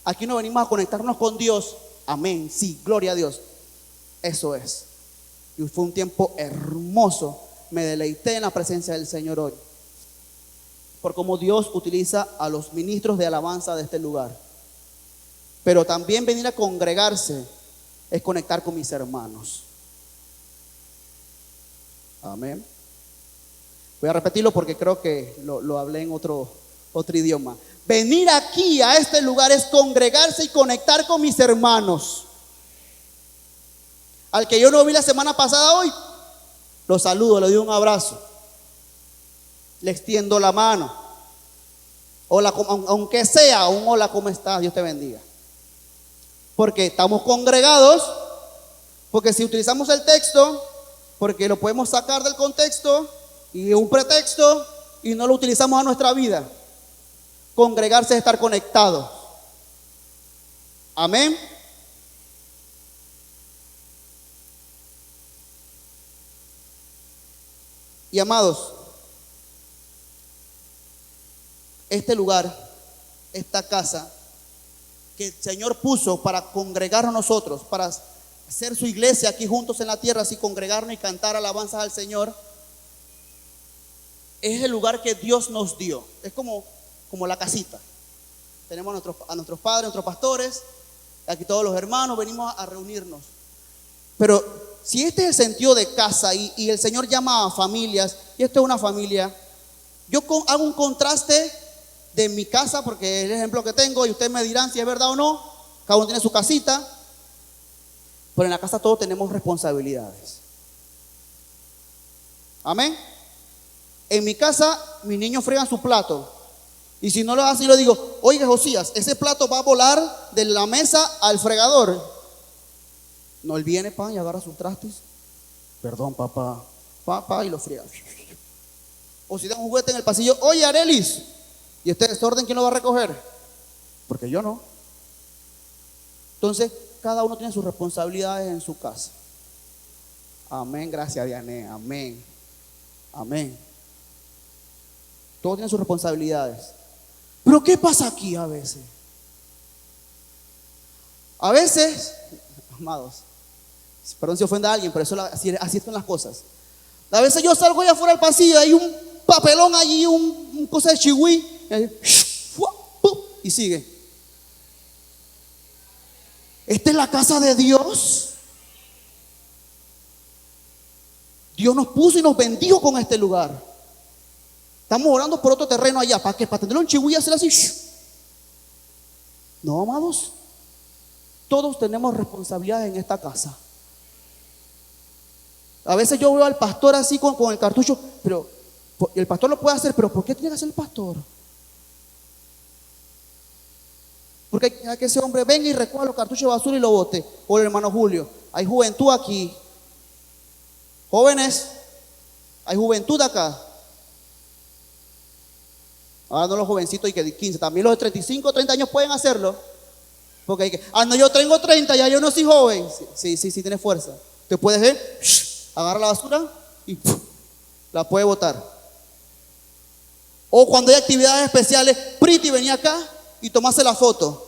S1: Aquí no venimos a conectarnos con Dios. Amén, sí, gloria a Dios. Eso es. Y fue un tiempo hermoso. Me deleité en la presencia del Señor hoy, por cómo Dios utiliza a los ministros de alabanza de este lugar. Pero también venir a congregarse es conectar con mis hermanos. Amén. Voy a repetirlo porque creo que lo hablé en otro idioma. Venir aquí a este lugar es congregarse y conectar con mis hermanos. Al que yo no vi la semana pasada, hoy lo saludo, le doy un abrazo, le extiendo la mano. Hola, aunque sea un hola, ¿cómo estás? Dios te bendiga. Porque estamos congregados, porque si utilizamos el texto, porque lo podemos sacar del contexto y un pretexto y no lo utilizamos a nuestra vida. Congregarse es estar conectados. Amén. Y amados, este lugar, esta casa que el Señor puso para congregarnos nosotros, para hacer su iglesia aquí juntos en la tierra, así congregarnos y cantar alabanzas al Señor, es el lugar que Dios nos dio. Es como la casita. Tenemos a nuestros padres, a nuestros pastores, aquí todos los hermanos, venimos a reunirnos. Pero si este es el sentido de casa y el Señor llama a familias, y esto es una familia, yo hago un contraste de mi casa, porque es el ejemplo que tengo, y ustedes me dirán si es verdad o no. Cada uno tiene su casita, pero en la casa todos tenemos responsabilidades. Amén. En mi casa, mis niños friegan su plato, Y si no lo hacen, yo le digo, oiga Josías, ese plato va a volar de la mesa al fregador. No, él viene, y agarra sus trastes. Perdón, papá. Y lo friega. O si da un juguete en el pasillo, oye Arelis, ¿y este desorden quién lo va a recoger? Porque yo no. Entonces, cada uno tiene sus responsabilidades en su casa. Amén, gracias Diane, amén. Amén. Todos tienen sus responsabilidades. Pero ¿qué pasa aquí a veces? A veces, amados, perdón si ofenda a alguien, pero así están las cosas. A veces yo salgo allá afuera del pasillo, hay un papelón allí, un cosa de chihui, y sigue. Esta es la casa de Dios. Dios nos puso y nos bendijo con este lugar. Estamos orando por otro terreno allá. ¿Para qué? ¿Para tener un chihui y hacer así? No, amados. Todos tenemos responsabilidades en esta casa. A veces yo veo al pastor así con el cartucho, pero el pastor lo puede hacer, pero ¿por qué tiene que hacer el pastor? Porque hay que ese hombre venga y recoja los cartuchos de basura y lo bote. O el hermano Julio, hay juventud aquí. Jóvenes, hay juventud acá. Ahora no los jovencitos y que de 15, también los de 35, 30 años pueden hacerlo. Porque hay que, no, yo tengo 30, ya yo no soy joven. Sí, tiene fuerza. Te puedes ver, agarra la basura y la puede botar. O cuando hay actividades especiales, Priti venía acá y tomase la foto.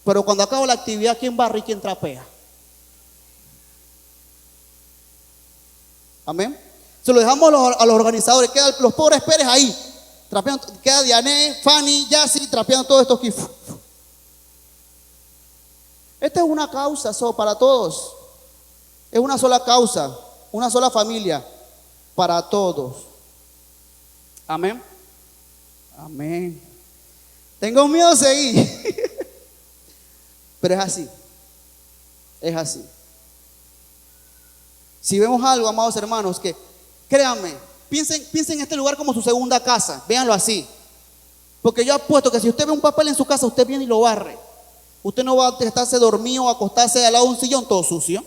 S1: Pero cuando acaba la actividad, ¿quién barre y quién trapea? Amén. Se lo dejamos a los organizadores. Quedan los pobres Pérez ahí trapeando. Queda Diane, Fanny, Yassi trapeando todos estos aquí. Esta es una causa para todos. Es una sola causa, una sola familia para todos. Amén. Amén. Tengo miedo de seguir. Pero es así. Es así. Si vemos algo, amados hermanos, que créanme, piensen en este lugar como su segunda casa. Véanlo así. Porque yo apuesto que si usted ve un papel en su casa, usted viene y lo barre. Usted no va a estarse dormido o acostarse al lado de un sillón todo sucio.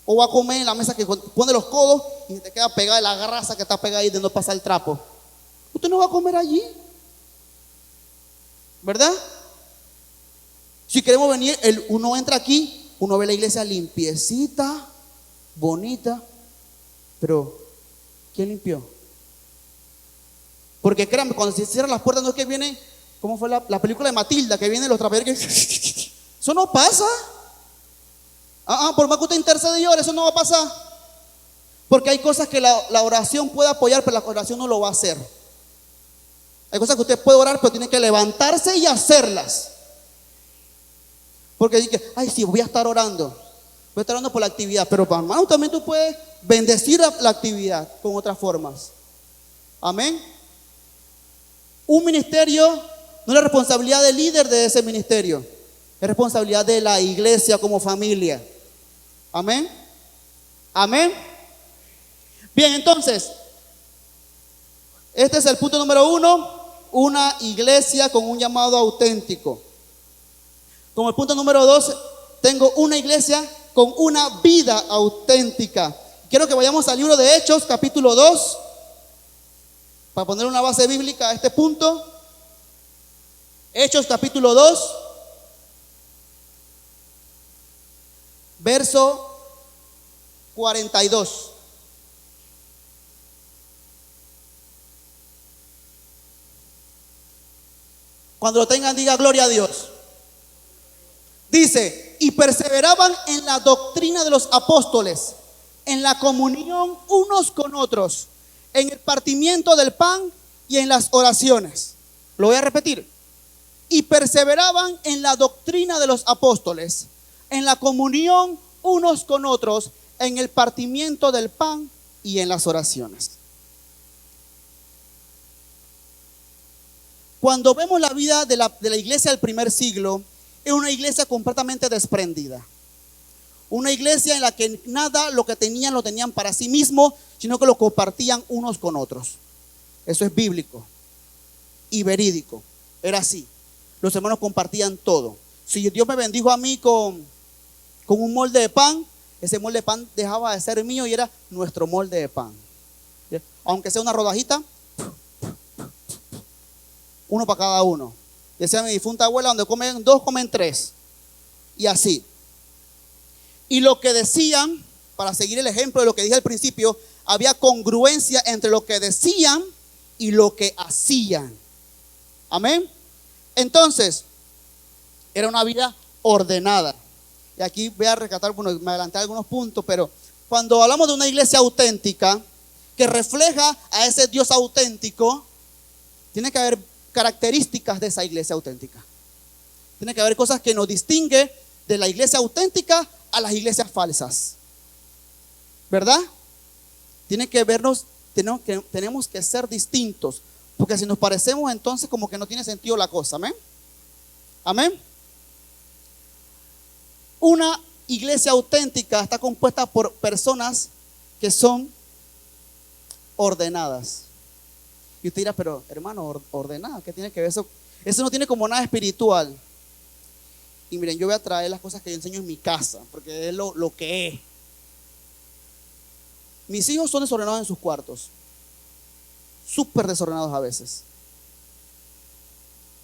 S1: O va a comer en la mesa que pone los codos y se te queda pegada la grasa que está pegada ahí de no pasar el trapo. Usted no va a comer allí, ¿verdad? Si queremos venir, uno entra aquí, uno ve la iglesia limpiecita, bonita, pero ¿quién limpió? Porque créanme, cuando se cierran las puertas no es que viene, ¿cómo fue la película de Matilda? Que vienen los trapeadores que eso no pasa. Por más que usted intercede y llore, eso no va a pasar. Porque hay cosas que la oración puede apoyar, pero la oración no lo va a hacer. Hay cosas que usted puede orar, pero tiene que levantarse y hacerlas. Porque dice, sí, voy a estar orando. Voy a estar orando por la actividad. Pero hermano, también tú puedes bendecir la actividad con otras formas. Amén. Un ministerio no es la responsabilidad del líder de ese ministerio. Es responsabilidad de la iglesia como familia. Amén. Amén. Bien, entonces, este es el punto número 1. Una iglesia con un llamado auténtico. Como el punto número 2, tengo una iglesia con una vida auténtica. Quiero que vayamos al libro de Hechos, capítulo 2, para poner una base bíblica a este punto. Hechos, capítulo 2, verso 42. Cuando lo tengan, diga gloria a Dios. Dice, y perseveraban en la doctrina de los apóstoles, en la comunión unos con otros, en el partimiento del pan y en las oraciones. Lo voy a repetir. Y perseveraban en la doctrina de los apóstoles, en la comunión unos con otros, en el partimiento del pan y en las oraciones. Cuando vemos la vida de la iglesia del primer siglo, es una iglesia completamente desprendida. Una iglesia en la que nada lo que tenían lo tenían para sí mismos, sino que lo compartían unos con otros. Eso es bíblico. y verídico. Era así. Los hermanos compartían todo. Si Dios me bendijo a mí con un molde de pan, ese molde de pan dejaba de ser mío y era nuestro molde de pan. Aunque sea una rodajita, uno para cada uno. Decía mi difunta abuela, donde comen dos, comen tres. Y así. Y lo que decían, para seguir el ejemplo de lo que dije al principio, había congruencia entre lo que decían y lo que hacían. Amén. Entonces, era una vida ordenada. Y aquí voy a rescatar, bueno, me adelanté algunos puntos, pero cuando hablamos de una iglesia auténtica, que refleja a ese Dios auténtico, tiene que haber características de esa iglesia auténtica. Tiene que haber cosas que nos distinguen de la iglesia auténtica a las iglesias falsas. ¿Verdad? Tiene que vernos, tenemos que ser distintos, porque si nos parecemos entonces como que no tiene sentido la cosa. Amén. Amén. Una iglesia auténtica está compuesta por personas que son ordenadas. Y usted dirá, pero hermano, ordenada, ¿qué tiene que ver eso? Eso no tiene como nada espiritual. Y miren, yo voy a traer las cosas que yo enseño en mi casa, porque es lo que es. Mis hijos son desordenados en sus cuartos, súper desordenados a veces.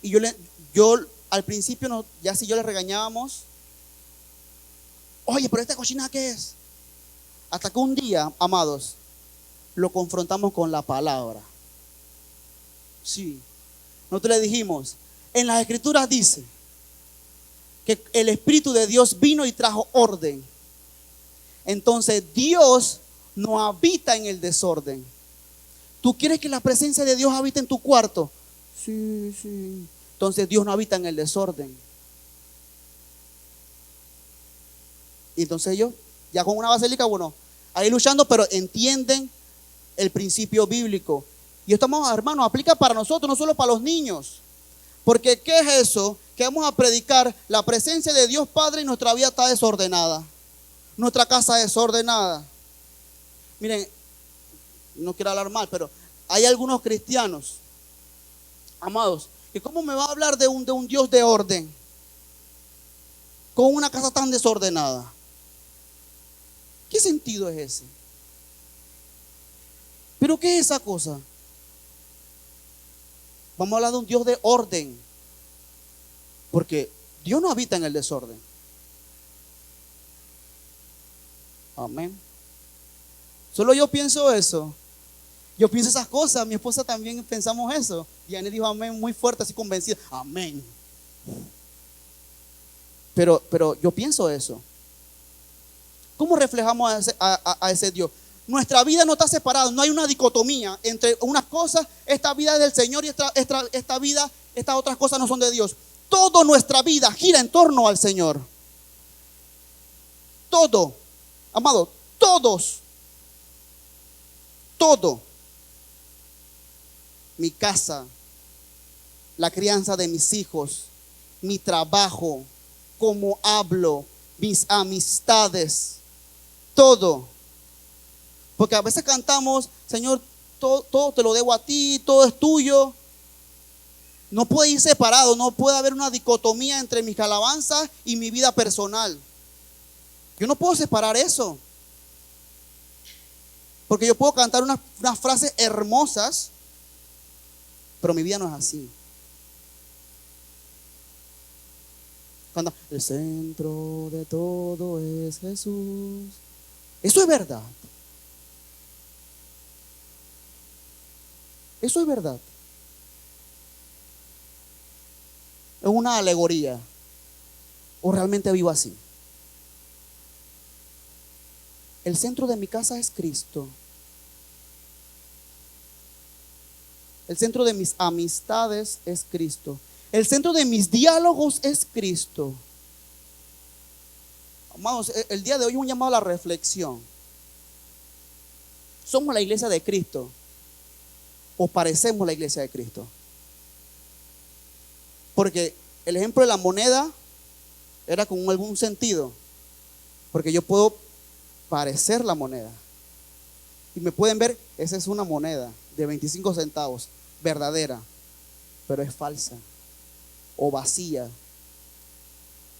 S1: Y yo al principio, no, ya si yo les regañábamos, oye, pero esta cochina, ¿qué es? Hasta que un día, amados, lo confrontamos con la palabra. Sí, nosotros le dijimos, en las escrituras dice que el Espíritu de Dios vino y trajo orden. Entonces Dios no habita en el desorden. ¿Tú quieres que la presencia de Dios habite en tu cuarto? Sí, sí. Entonces Dios no habita en el desorden. Y entonces ellos, ya con una basílica, bueno, ahí luchando, pero entienden el principio bíblico. Y estamos, hermanos, aplica para nosotros, no solo para los niños. Porque ¿qué es eso? Que vamos a predicar la presencia de Dios Padre y nuestra vida está desordenada. Nuestra casa desordenada. Miren, no quiero hablar mal, pero hay algunos cristianos, amados, que ¿cómo me va a hablar de un Dios de orden con una casa tan desordenada? ¿Qué sentido es ese? ¿Pero qué es esa cosa? Vamos a hablar de un Dios de orden, porque Dios no habita en el desorden. Amén. Solo yo pienso eso. Yo pienso esas cosas. Mi esposa también pensamos eso. Diane dijo amén muy fuerte, así convencida. Amén. Pero yo pienso eso. ¿Cómo reflejamos a ese Dios? Nuestra vida no está separada. No hay una dicotomía entre unas cosas. Esta vida es del Señor y esta vida, estas otras cosas no son de Dios. Toda nuestra vida gira en torno al Señor. Todo. Amado, todos. Todo. Mi casa, la crianza de mis hijos, mi trabajo, cómo hablo, mis amistades, todo. Porque a veces cantamos, Señor, todo te lo debo a ti, todo es tuyo. No puede ir separado, no puede haber una dicotomía entre mis alabanzas y mi vida personal. Yo no puedo separar eso. Porque yo puedo cantar unas frases hermosas, pero mi vida no es así. Cuando el centro de todo es Jesús. Eso es verdad. Eso es verdad. Es una alegoría. ¿O realmente vivo así? El centro de mi casa es Cristo. El centro de mis amistades es Cristo. El centro de mis diálogos es Cristo. Amados, el día de hoy es un llamado a la reflexión. ¿Somos la iglesia de Cristo o parecemos la iglesia de Cristo? Porque el ejemplo de la moneda era con algún sentido. Porque yo puedo parecer la moneda. Y me pueden ver, esa es una moneda de 25 centavos, verdadera. pero es falsa o vacía.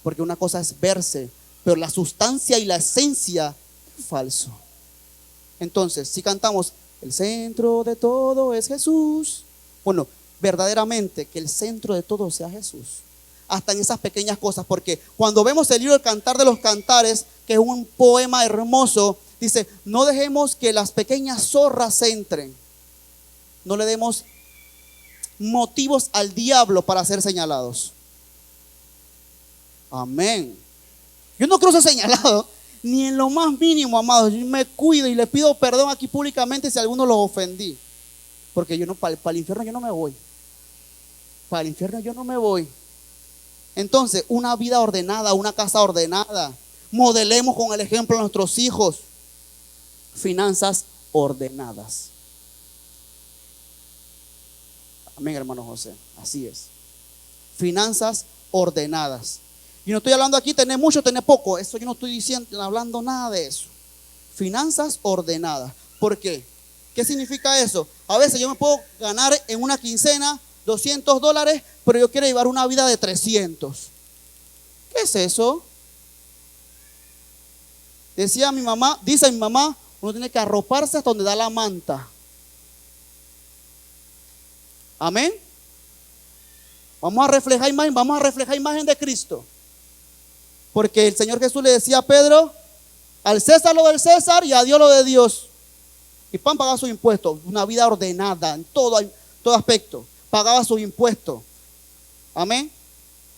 S1: Porque una cosa es verse, pero la sustancia y la esencia es falso. Entonces, si cantamos, el centro de todo es Jesús. Bueno, verdaderamente que el centro de todo sea Jesús. Hasta en esas pequeñas cosas, porque cuando vemos el libro del Cantar de los Cantares, que es un poema hermoso, dice, no dejemos que las pequeñas zorras entren. No le demos motivos al diablo para ser señalados. Amén. Yo no quiero ser señalado ni en lo más mínimo, amados. Yo me cuido y le pido perdón aquí públicamente si a alguno los ofendí. Porque yo no, para el infierno yo no me voy. Para el infierno yo no me voy. Entonces, una vida ordenada, una casa ordenada. Modelemos con el ejemplo a nuestros hijos. Finanzas ordenadas. Amén, hermano José. Así es. Finanzas ordenadas. Y no estoy hablando aquí tener mucho, tener poco. Eso yo no estoy diciendo, hablando nada de eso. Finanzas ordenadas. ¿Por qué? ¿Qué significa eso? A veces yo me puedo ganar en una quincena $200, pero yo quiero llevar una vida de 300. ¿Qué es eso? Decía mi mamá, dice mi mamá, uno tiene que arroparse hasta donde da la manta. Amén. Vamos a reflejar imagen de Cristo. Porque el Señor Jesús le decía a Pedro, al César lo del César y a Dios lo de Dios. Y Pan pagaba sus impuestos, una vida ordenada en todo aspecto. Pagaba sus impuestos. Amén.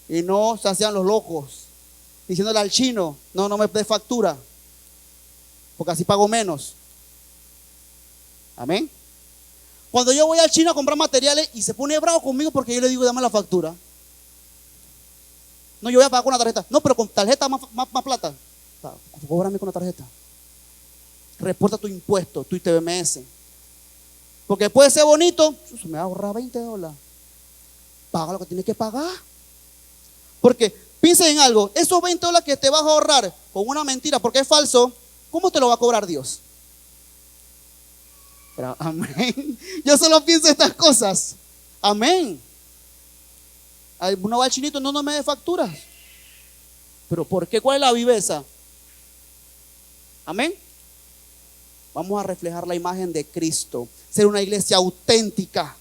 S1: Y no se hacían los locos, diciéndole al chino, no me dé factura, porque así pago menos. Amén. Cuando yo voy al chino a comprar materiales y se pone bravo conmigo porque yo le digo, dame la factura. No, yo voy a pagar con una tarjeta. No, pero con tarjeta más plata. Cóbrame con una tarjeta. Reporta tu impuesto, tu ITBMS. Porque puede ser bonito, me va a ahorrar $20. Paga lo que tienes que pagar. Porque piensa en algo, esos $20 que te vas a ahorrar con una mentira porque es falso, ¿cómo te lo va a cobrar Dios? Pero, amén. Yo solo pienso estas cosas. Amén. Uno va al chinito, no me dé facturas. Pero ¿por qué? ¿Cuál es la viveza? Amén. Vamos a reflejar la imagen de Cristo. Ser una iglesia auténtica.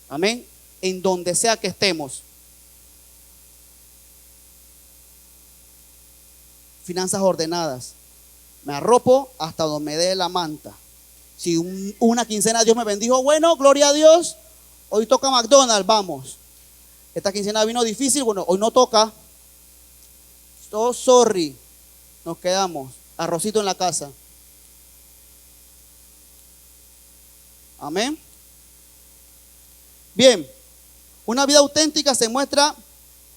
S1: Amén. En donde sea que estemos. Finanzas ordenadas. Me arropo hasta donde me dé la manta. Si una quincena Dios me bendijo, bueno, gloria a Dios. Hoy toca McDonald's, vamos. Esta quincena vino difícil, bueno, hoy no toca. Oh, sorry. Nos quedamos. Arrocito en la casa. Amén. Bien. Una vida auténtica se muestra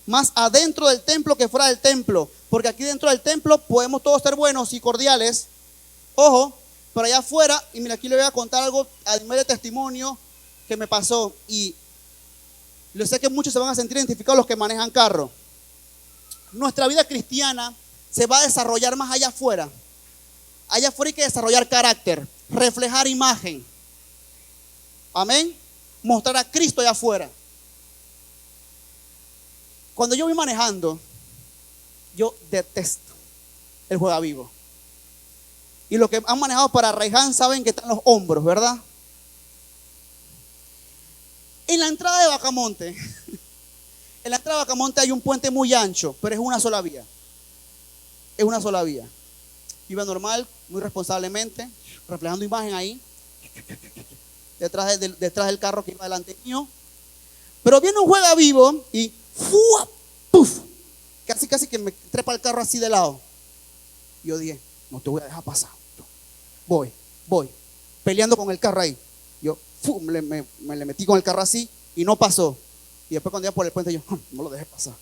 S1: más adentro del templo que fuera del templo. Porque aquí dentro del templo podemos todos ser buenos y cordiales. Ojo, pero allá afuera, y mira, aquí le voy a contar algo a nivel de testimonio que me pasó. Y yo sé que muchos se van a sentir identificados los que manejan carro. Nuestra vida cristiana se va a desarrollar más allá afuera. Allá afuera hay que desarrollar carácter, reflejar imagen. Amén. Mostrar a Cristo allá afuera. Cuando yo voy manejando, yo detesto el juega vivo. Y los que han manejado para Rayhan saben que están los hombros, ¿verdad? En la entrada de Bacamonte, hay un puente muy ancho, pero es una sola vía. Es una sola vía. Iba normal, muy responsablemente, reflejando imagen ahí, detrás del carro que iba delante mío. Pero viene un juega vivo y ¡fua! ¡Puf! Casi que me trepa el carro así de lado. Yo dije, no te voy a dejar pasar. Voy, peleando con el carro ahí. Yo me le metí con el carro así y no pasó. Y después cuando iba por el puente yo, no lo dejé pasar.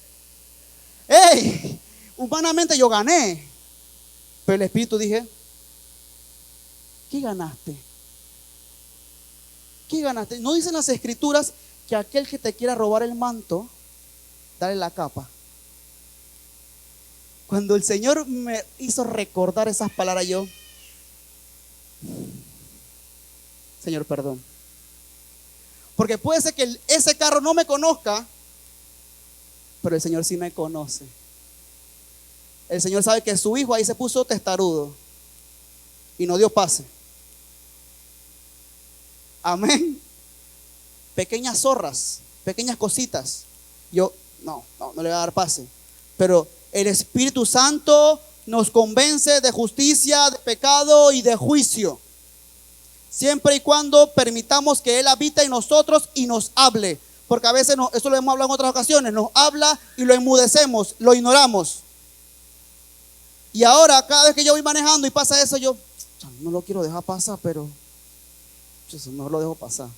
S1: ¡Ey! Humanamente yo gané. Pero el Espíritu dije, ¿qué ganaste? ¿Qué ganaste? ¿No dicen las Escrituras que aquel que te quiera robar el manto, dale la capa? Cuando el Señor me hizo recordar esas palabras, yo, Señor, perdón. Porque puede ser que ese carro no me conozca, pero el Señor sí me conoce. El Señor sabe que su hijo ahí se puso testarudo y no dio pase. Amén. Pequeñas zorras, pequeñas cositas. Yo no le voy a dar pase. Pero el Espíritu Santo nos convence de justicia, de pecado y de juicio. Siempre y cuando permitamos que Él habite en nosotros y nos hable. Porque a veces, eso lo hemos hablado en otras ocasiones, nos habla y lo enmudecemos, lo ignoramos. Y ahora, cada vez que yo voy manejando y pasa eso, yo no lo quiero dejar pasar, pero no lo dejo pasar.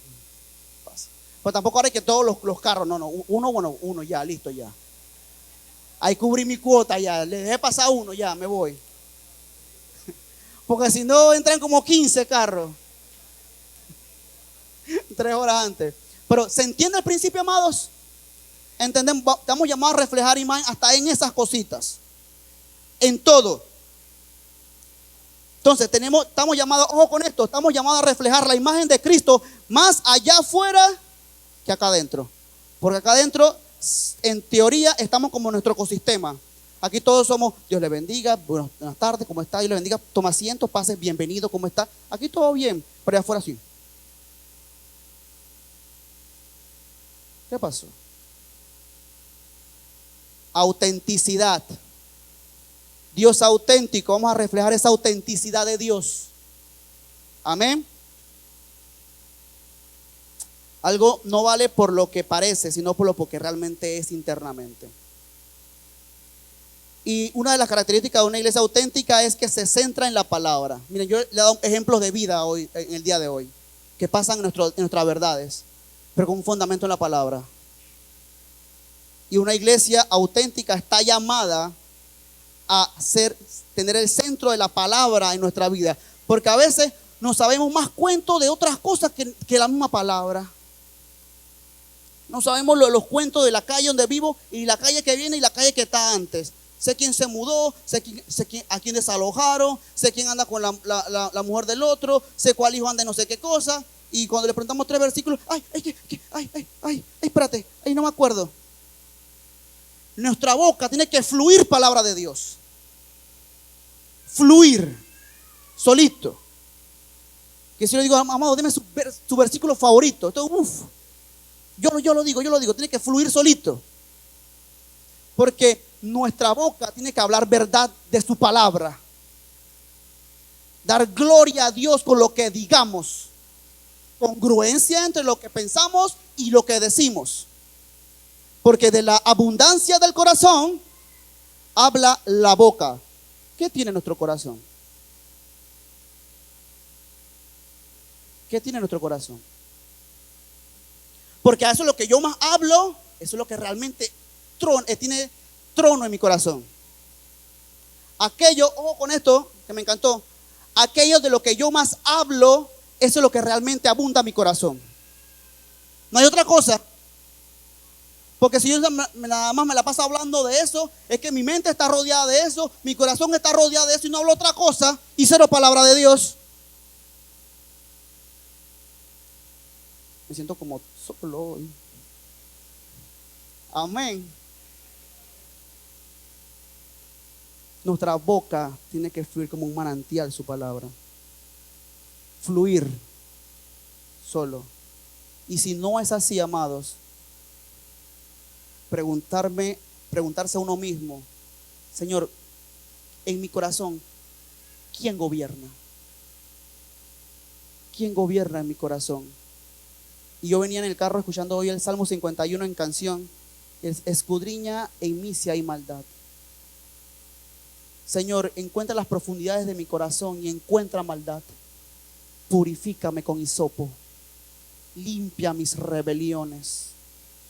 S1: Pues tampoco ahora hay que todos los carros, no, uno ya, listo ya. Ahí cubrí mi cuota ya, le dejé pasar uno ya, me voy. Porque si no entran como 15 carros 3 horas antes. Pero ¿se entiende el principio, amados? Entendemos, estamos llamados a reflejar imagen hasta en esas cositas, en todo. Entonces estamos llamados, ojo con esto, estamos llamados a reflejar la imagen de Cristo más allá afuera que acá adentro. Porque acá adentro, en teoría, estamos como nuestro ecosistema. Aquí todos somos, Dios le bendiga, buenas tardes, ¿cómo está? Dios le bendiga, toma asiento, pase, bienvenido, ¿cómo está? Aquí todo bien, pero allá afuera sí. ¿Qué pasó? Autenticidad. Dios auténtico, vamos a reflejar esa autenticidad de Dios. Amén. Algo no vale por lo que parece, sino por lo que realmente es internamente. Y una de las características de una iglesia auténtica es que se centra en la palabra. Miren, yo le he dado ejemplos de vida hoy, en el día de hoy, que pasan en nuestras verdades, pero con un fundamento en la palabra. Y una iglesia auténtica está llamada a tener el centro de la palabra en nuestra vida. Porque a veces no sabemos más cuentos de otras cosas que la misma palabra. No sabemos los cuentos de la calle donde vivo y la calle que viene y la calle que está antes. Sé quién se mudó, sé a quién desalojaron, sé quién anda con la mujer del otro, sé cuál hijo anda en no sé qué cosa. Y cuando le preguntamos 3 versículos, espérate, no me acuerdo. Nuestra boca tiene que fluir palabra de Dios. Fluir, solito. Que si yo digo, amado, dime su versículo favorito. Entonces, yo lo digo, tiene que fluir solito. Porque nuestra boca tiene que hablar verdad de su palabra. Dar gloria a Dios con lo que digamos. Congruencia entre lo que pensamos y lo que decimos. Porque de la abundancia del corazón habla la boca. ¿Qué tiene nuestro corazón? ¿Qué tiene nuestro corazón? Porque a eso es lo que yo más hablo, eso es lo que realmente tiene trono en mi corazón. Aquello, ojo con esto, que me encantó, aquello de lo que yo más hablo, eso es lo que realmente abunda en mi corazón. No hay otra cosa. Porque si yo nada más me la paso hablando de eso, es que mi mente está rodeada de eso, mi corazón está rodeado de eso y no hablo otra cosa y cero palabra de Dios. Me siento como solo hoy. Amén. Nuestra boca tiene que fluir como un manantial su palabra. Fluir solo. Y si no es así, amados, preguntarse a uno mismo, Señor, en mi corazón, ¿quién gobierna? ¿Quién gobierna en mi corazón? Y yo venía en el carro escuchando hoy el Salmo 51 en canción. Escudriña en mí si hay maldad. Señor, encuentra las profundidades de mi corazón y encuentra maldad. Purifícame con hisopo. Limpia mis rebeliones.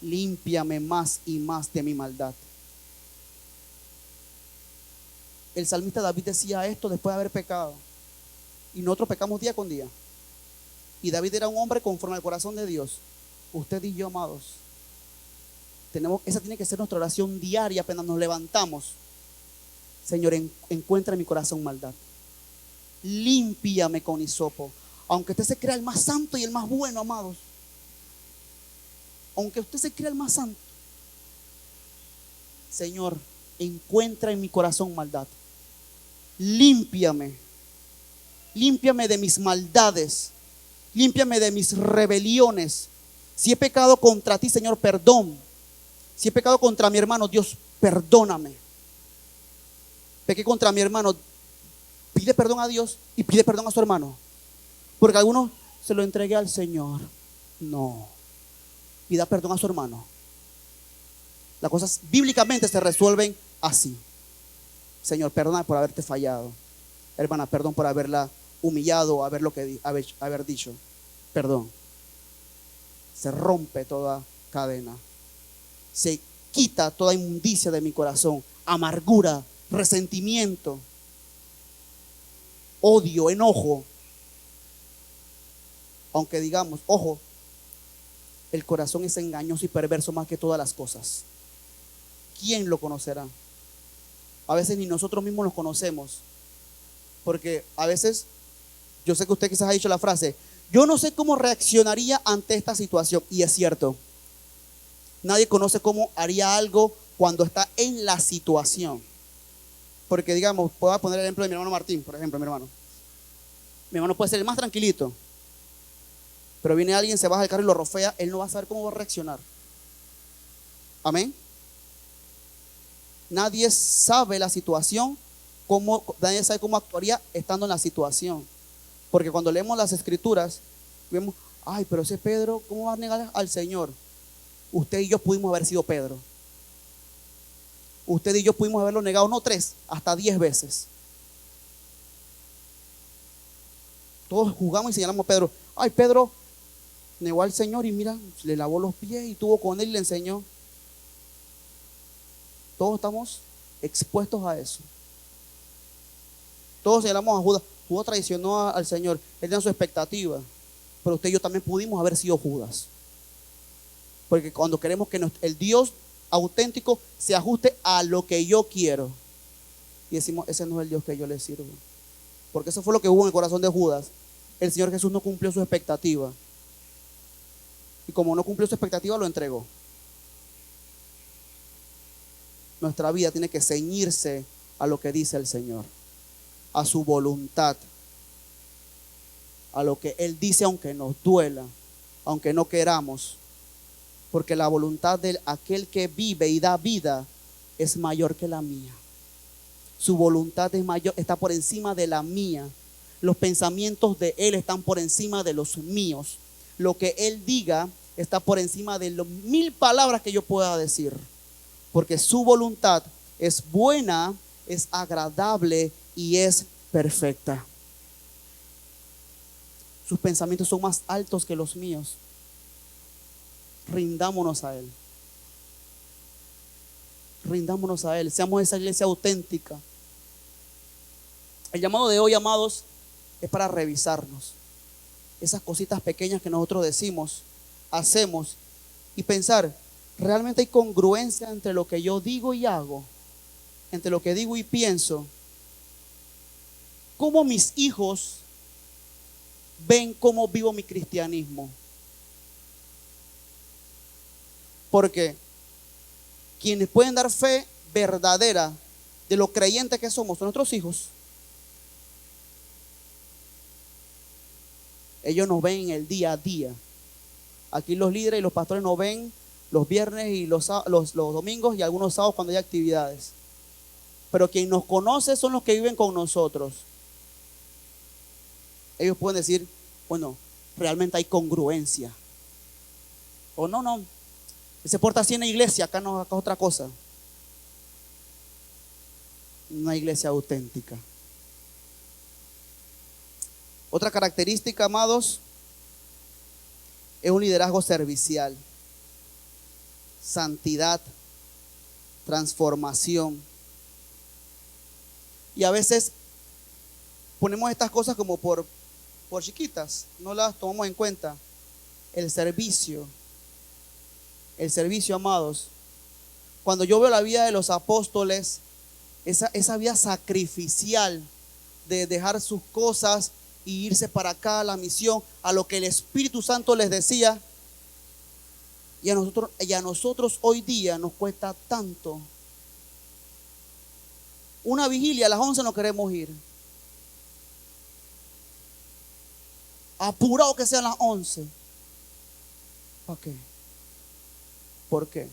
S1: Límpiame más y más de mi maldad. El salmista David decía esto después de haber pecado. Y nosotros pecamos día con día. Y David era un hombre conforme al corazón de Dios. Usted y yo, amados, esa tiene que ser nuestra oración diaria apenas nos levantamos. Señor, encuentra en mi corazón maldad. Límpiame con hisopo. Aunque usted se crea el más santo y el más bueno, amados, aunque usted se crea el más santo, Señor, encuentra en mi corazón maldad. Límpiame. Límpiame de mis maldades. Límpiame de mis rebeliones. Si he pecado contra ti, Señor, perdón. Si he pecado contra mi hermano, Dios, perdóname. Pequé contra mi hermano, pide perdón a Dios y pide perdón a su hermano. Porque algunos se lo entregué al Señor. No, pida perdón a su hermano. Las cosas bíblicamente se resuelven así. Señor, perdona por haberte fallado. Hermana, perdón por haberla humillado, haber dicho. Perdón. Se rompe toda cadena. Se quita toda inmundicia de mi corazón. Amargura, resentimiento, odio, enojo. Aunque digamos, ojo, el corazón es engañoso y perverso más que todas las cosas. ¿Quién lo conocerá? A veces ni nosotros mismos nos conocemos. Porque a veces, yo sé que usted quizás ha dicho la frase, yo no sé cómo reaccionaría ante esta situación. Y es cierto, nadie conoce cómo haría algo cuando está en la situación. Porque digamos, puedo poner el ejemplo de mi hermano Martín, por ejemplo, mi hermano. Mi hermano puede ser el más tranquilito, pero viene alguien, se baja del carro y lo rofea, él no va a saber cómo va a reaccionar. Amén. Nadie sabe la situación, nadie sabe cómo actuaría estando en la situación. Porque cuando leemos las escrituras, vemos, ay, pero ese Pedro, ¿cómo va a negar al Señor? Usted y yo pudimos haber sido Pedro. Usted y yo pudimos haberlo negado no 3, hasta 10 veces. Todos juzgamos y señalamos a Pedro. Ay, Pedro negó al Señor y mira, le lavó los pies y estuvo con él y le enseñó. Todos estamos expuestos a eso. Todos señalamos a Judas. Judas traicionó al Señor. Él tenía su expectativa. Pero usted y yo también pudimos haber sido Judas. Porque cuando queremos que el Dios auténtico se ajuste a lo que yo quiero, y decimos, ese no es el Dios que yo le sirvo. Porque eso fue lo que hubo en el corazón de Judas. El Señor Jesús no cumplió su expectativa. Y como no cumplió su expectativa, lo entregó. Nuestra vida tiene que ceñirse a lo que dice el Señor, a su voluntad, a lo que Él dice, aunque nos duela, aunque no queramos. Porque la voluntad de aquel que vive y da vida es mayor que la mía. Su voluntad es mayor, está por encima de la mía. Los pensamientos de Él están por encima de los míos. Lo que Él diga está por encima de las 1000 palabras que yo pueda decir. Porque su voluntad es buena, es agradable y es perfecta. Sus pensamientos son más altos que los míos. Rindámonos a Él. Rindámonos a Él. Seamos esa iglesia auténtica. El llamado de hoy, amados, es para revisarnos. Esas cositas pequeñas que nosotros decimos, hacemos, y pensar, ¿realmente hay congruencia entre lo que yo digo y hago? Entre lo que digo y pienso. ¿Cómo mis hijos ven cómo vivo mi cristianismo? Porque quienes pueden dar fe verdadera de lo creyentes que somos son nuestros hijos. Ellos nos ven el día a día. Aquí los líderes y los pastores nos ven los viernes y los domingos y algunos sábados cuando hay actividades. Pero quien nos conoce son los que viven con nosotros. Ellos pueden decir, bueno, realmente hay congruencia. O no, se porta así en la iglesia, acá no, acá es otra cosa. Una iglesia auténtica. Otra característica, amados, es un liderazgo servicial. Santidad, transformación. Y a veces ponemos estas cosas como por chiquitas, no las tomamos en cuenta. El servicio, amados. Cuando yo veo la vida de los apóstoles, esa vida sacrificial de dejar sus cosas y irse para acá a la misión, a lo que el Espíritu Santo les decía, Y a nosotros hoy día nos cuesta tanto. Una vigilia a las 11 no queremos ir. Apurado que sean las 11. ¿Para qué? ¿Por qué?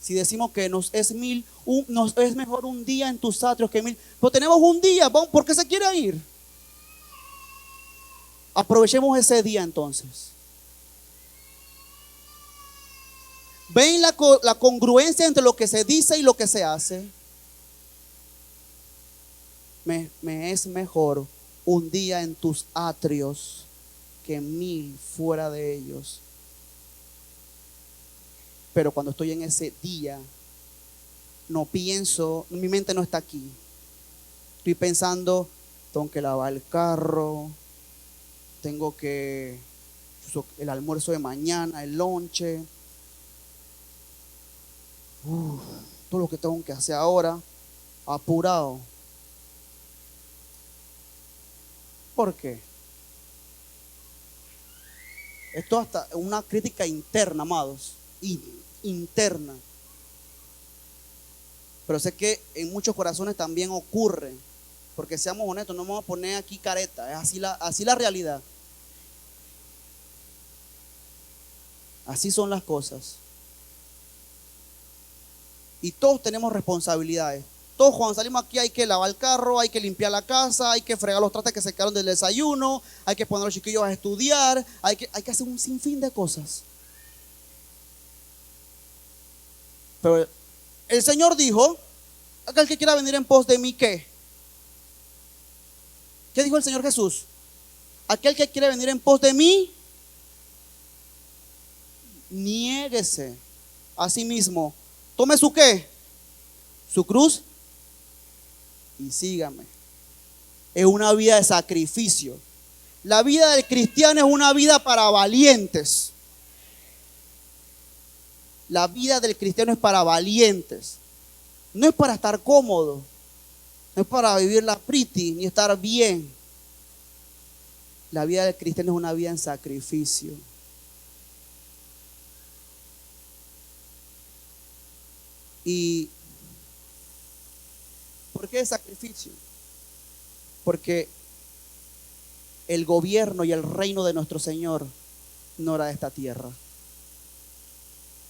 S1: Si decimos que nos es mejor un día en tus atrios que 1000. Pero tenemos un día, ¿por qué se quiere ir? Aprovechemos ese día entonces. ¿Ven la congruencia entre lo que se dice y lo que se hace? Me es mejor un día en tus atrios que 1000 fuera de ellos. Pero cuando estoy en ese día, no pienso, mi mente no está aquí. Estoy pensando, tengo que lavar el carro, tengo que el almuerzo de mañana, el lonche, todo lo que tengo que hacer ahora, apurado. ¿Por qué? Esto hasta una crítica interna, amados, interna. Pero sé que en muchos corazones también ocurre, porque seamos honestos, no vamos a poner aquí careta, es así la realidad. Así son las cosas. Y todos tenemos responsabilidades. Todos cuando salimos aquí hay que lavar el carro, hay que limpiar la casa, hay que fregar los trastes que se quedaron del desayuno, hay que poner a los chiquillos a estudiar, hay que hacer un sinfín de cosas. Pero el Señor dijo, aquel que quiera venir en pos de mí, ¿qué? ¿Qué dijo el Señor Jesús? Aquel que quiere venir en pos de mí, niéguese a sí mismo. Tome su ¿qué? Su cruz y sígame. Es una vida de sacrificio. La vida del cristiano es una vida para valientes. La vida del cristiano es para valientes. No es para estar cómodo. No es para vivir la pretty ni estar bien. La vida del cristiano es una vida en sacrificio. ¿Y por qué sacrificio? Porque el gobierno y el reino de nuestro Señor no era de esta tierra.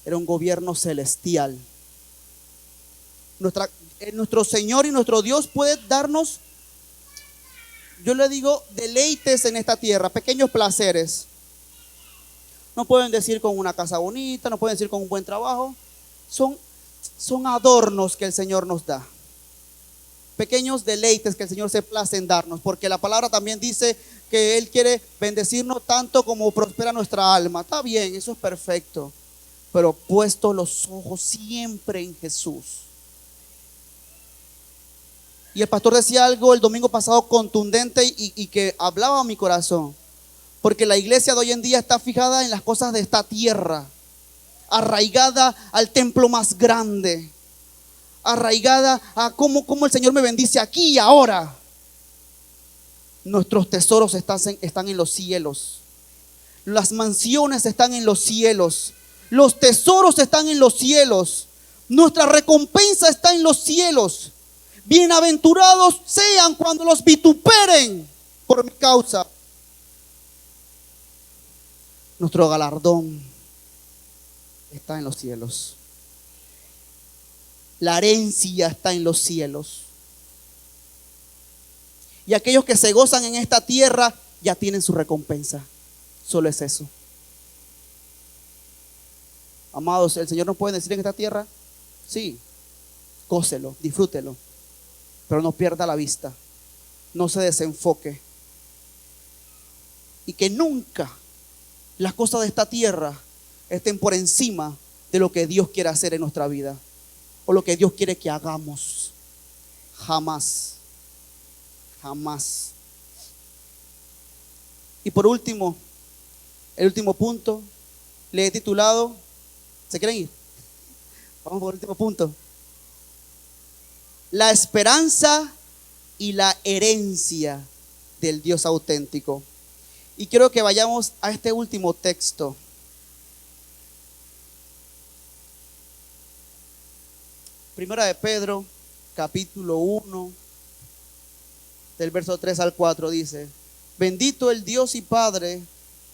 S1: Era un gobierno celestial. Nuestro Señor y nuestro Dios puede darnos, yo le digo, deleites en esta tierra, pequeños placeres. No pueden decir con una casa bonita, no pueden decir con un buen trabajo. Son adornos que el Señor nos da. Pequeños deleites que el Señor se place en darnos, porque la palabra también dice que Él quiere bendecirnos tanto como prospera nuestra alma. Está bien, eso es perfecto, pero puesto los ojos siempre en Jesús. Y el pastor decía algo el domingo pasado contundente y que hablaba a mi corazón, porque la iglesia de hoy en día está fijada en las cosas de esta tierra, arraigada al templo más grande, arraigada a cómo el Señor me bendice aquí y ahora. Nuestros tesoros están en los cielos. Las mansiones están en los cielos. Los tesoros están en los cielos. Nuestra recompensa está en los cielos. Bienaventurados sean cuando los vituperen por mi causa. Nuestro galardón está en los cielos. La herencia está en los cielos. Y aquellos que se gozan en esta tierra ya tienen su recompensa. Solo es eso. Amados, el Señor nos puede decir en esta tierra, sí, gócelo, disfrútelo, pero no pierda la vista, no se desenfoque. Y que nunca las cosas de esta tierra estén por encima de lo que Dios quiere hacer en nuestra vida o lo que Dios quiere que hagamos. Jamás, jamás. Y por último, el último punto, le he titulado, ¿se quieren ir? Vamos por el último punto. La esperanza y la herencia del Dios auténtico. Y quiero que vayamos a este último texto. Primera de Pedro, capítulo 1, del verso 3 al 4 dice: bendito el Dios y Padre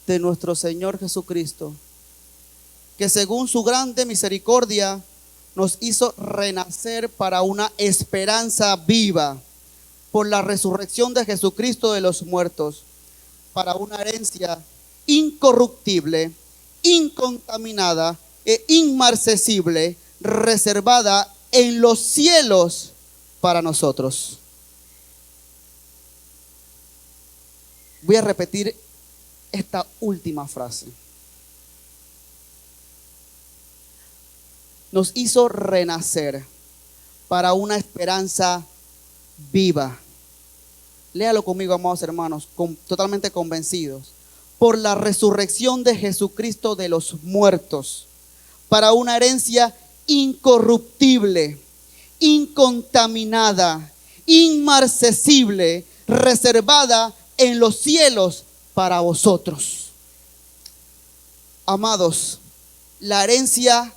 S1: de nuestro Señor Jesucristo, que según su grande misericordia nos hizo renacer para una esperanza viva por la resurrección de Jesucristo de los muertos, para una herencia incorruptible, incontaminada e inmarcesible, reservada en los cielos para nosotros. Voy a repetir esta última frase. Nos hizo renacer para una esperanza viva. Léalo conmigo, amados hermanos, totalmente convencidos. Por la resurrección de Jesucristo de los muertos, para una herencia incorruptible, incontaminada, inmarcesible, reservada en los cielos para vosotros. Amados, la herencia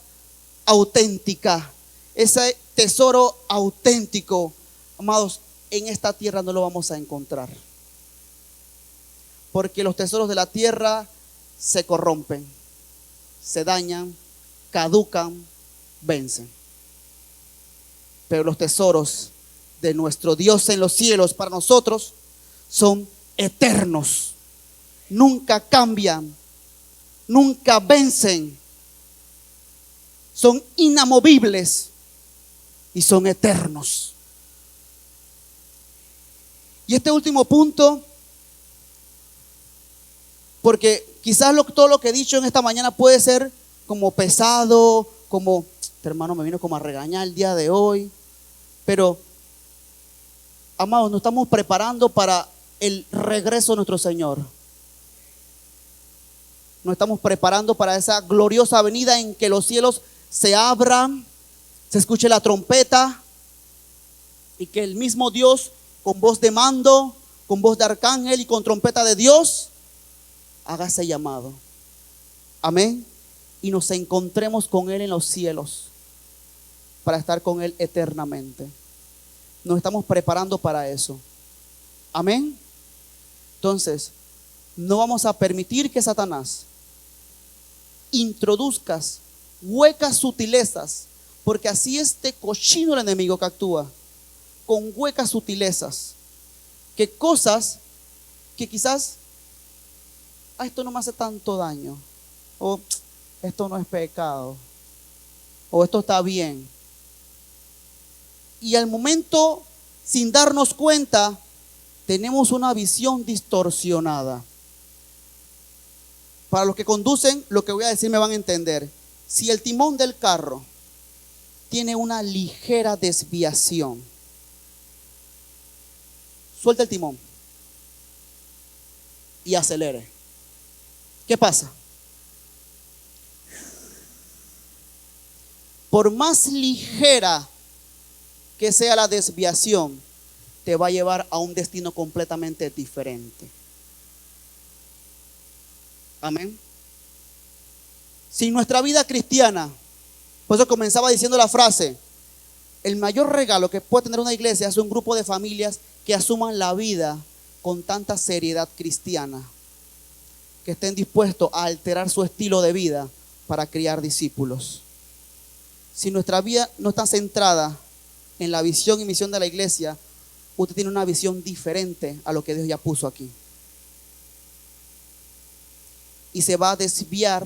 S1: auténtica, ese tesoro auténtico, amados, en esta tierra no lo vamos a encontrar. Porque los tesoros de la tierra se corrompen, se dañan, caducan, vencen. Pero los tesoros de nuestro Dios en los cielos para nosotros son eternos. Nunca cambian, nunca vencen. Son inamovibles y son eternos. Y este último punto, porque quizás todo lo que he dicho en esta mañana puede ser como pesado, como, este hermano me vino como a regañar el día de hoy, pero, amados, nos estamos preparando para el regreso de nuestro Señor. Nos estamos preparando para esa gloriosa venida en que los cielos se abran, se escuche la trompeta y que el mismo Dios, con voz de mando, con voz de arcángel y con trompeta de Dios, haga ese llamado. Amén. Y nos encontremos con Él en los cielos para estar con Él eternamente. Nos estamos preparando para eso. Amén. Entonces, no vamos a permitir que Satanás introduzca huecas sutilezas, porque así es de cochino el enemigo que actúa, con huecas sutilezas, que cosas que quizás, esto no me hace tanto daño, o esto no es pecado, o esto está bien. Y al momento, sin darnos cuenta, tenemos una visión distorsionada. Para los que conducen, lo que voy a decir me van a entender. Si el timón del carro tiene una ligera desviación, suelta el timón y acelere. ¿Qué pasa? Por más ligera que sea la desviación, te va a llevar a un destino completamente diferente. Amén. Si nuestra vida cristiana, por eso comenzaba diciendo la frase, el mayor regalo que puede tener una iglesia es un grupo de familias que asuman la vida con tanta seriedad cristiana, que estén dispuestos a alterar su estilo de vida para criar discípulos. Si nuestra vida no está centrada en la visión y misión de la iglesia, usted tiene una visión diferente a lo que Dios ya puso aquí. Y se va a desviar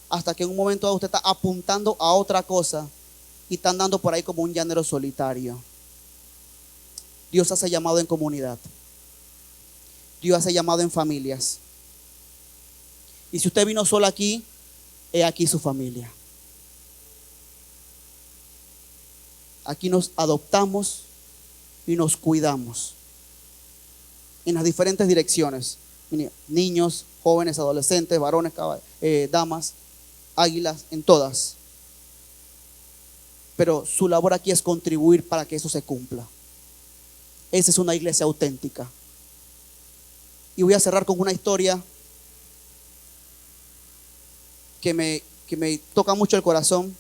S1: hasta que en un momento dado usted está apuntando a otra cosa y está andando por ahí como un llanero solitario. Dios hace llamado en comunidad. Dios hace llamado en familias. Y si usted vino solo aquí, he aquí su familia. Aquí nos adoptamos y nos cuidamos en las diferentes direcciones. Niños, jóvenes, adolescentes, varones, damas, águilas, en todas. Pero su labor aquí es contribuir para que eso se cumpla. Esa es una iglesia auténtica. Y voy a cerrar con una historia que me toca mucho el corazón,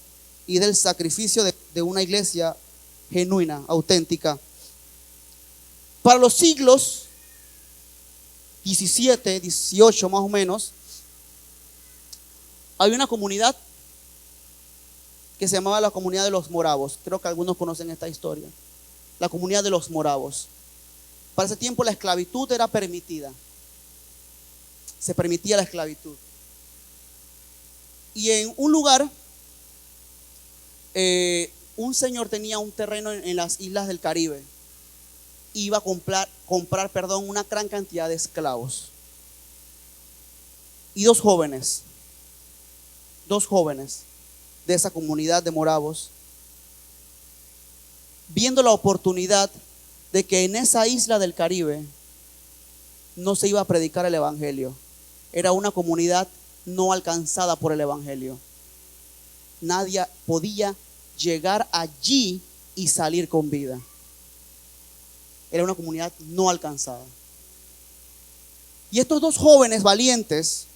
S1: y del sacrificio de una iglesia genuina, auténtica. Para los siglos 17, 18 más o menos, había una comunidad que se llamaba la comunidad de los moravos. Creo que algunos conocen esta historia. La comunidad de los moravos. Para ese tiempo la esclavitud era permitida. Se permitía la esclavitud. Y en un lugar, un señor tenía un terreno en las islas del Caribe. Iba a comprar una gran cantidad de esclavos. Y dos jóvenes de esa comunidad de moravos, viendo la oportunidad de que en esa isla del Caribe no se iba a predicar el evangelio. Era una comunidad no alcanzada por el evangelio. Nadie podía llegar allí y salir con vida. Era una comunidad no alcanzada. Y estos dos jóvenes valientes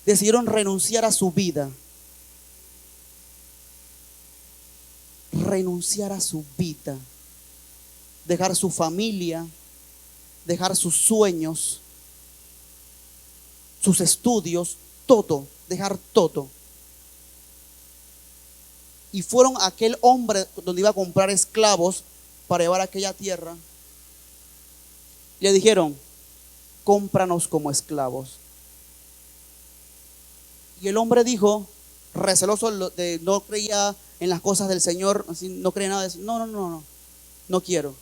S1: decidieron renunciar a su vida. Dejar su familia, dejar sus sueños, sus estudios, todo, dejar todo. Y fueron a aquel hombre donde iba a comprar esclavos para llevar a aquella tierra. Le dijeron: cómpranos como esclavos. Y el hombre dijo, receloso no creía en las cosas del Señor, así, no creía nada de eso. No quiero.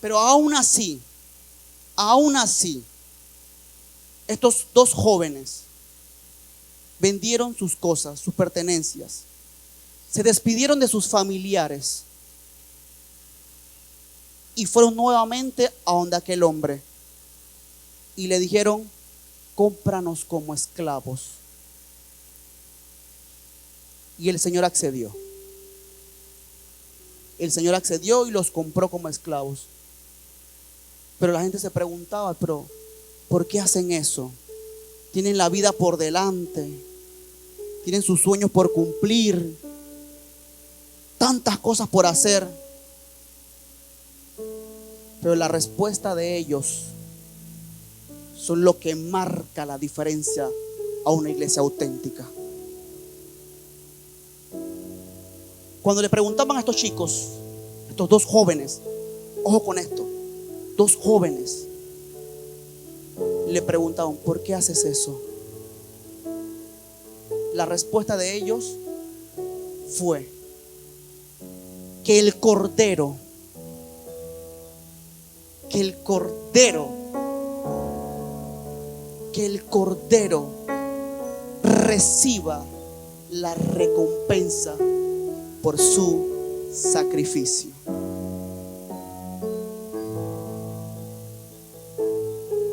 S1: Pero aún así, estos dos jóvenes vendieron sus cosas, sus pertenencias, se despidieron de sus familiares y fueron nuevamente a donde aquel hombre y le dijeron: cómpranos como esclavos. Y el Señor accedió. El Señor accedió y los compró como esclavos. Pero la gente se preguntaba: pero ¿por qué hacen eso? Tienen la vida por delante, tienen sus sueños por cumplir, tantas cosas por hacer. Pero la respuesta de ellos son lo que marca la diferencia a una iglesia auténtica. Cuando le preguntaban a estos chicos, estos dos jóvenes, ojo con esto, dos jóvenes, le preguntaban: ¿por qué haces eso? La respuesta de ellos fue que el Cordero reciba la recompensa por su sacrificio.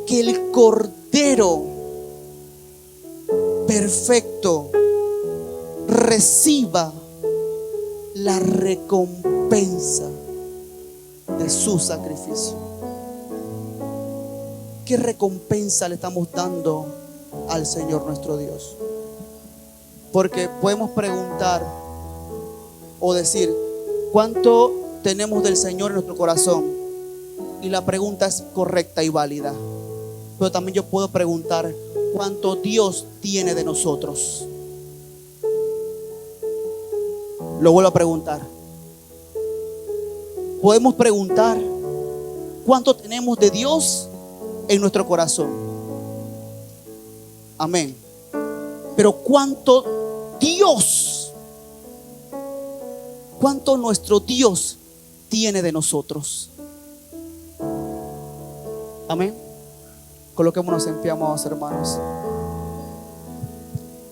S1: Que el Cordero perfecto reciba la recompensa de su sacrificio. ¿Qué recompensa le estamos dando al Señor nuestro Dios? Porque podemos preguntar o decir: ¿cuánto tenemos del Señor en nuestro corazón? Y la pregunta es correcta y válida. Pero también yo puedo preguntar: ¿cuánto Dios tiene de nosotros? Lo vuelvo a preguntar. Podemos preguntar: ¿cuánto tenemos de Dios en nuestro corazón? Amén. Pero ¿cuánto nuestro Dios tiene de nosotros? Amén. Coloquémonos en pie, amados hermanos.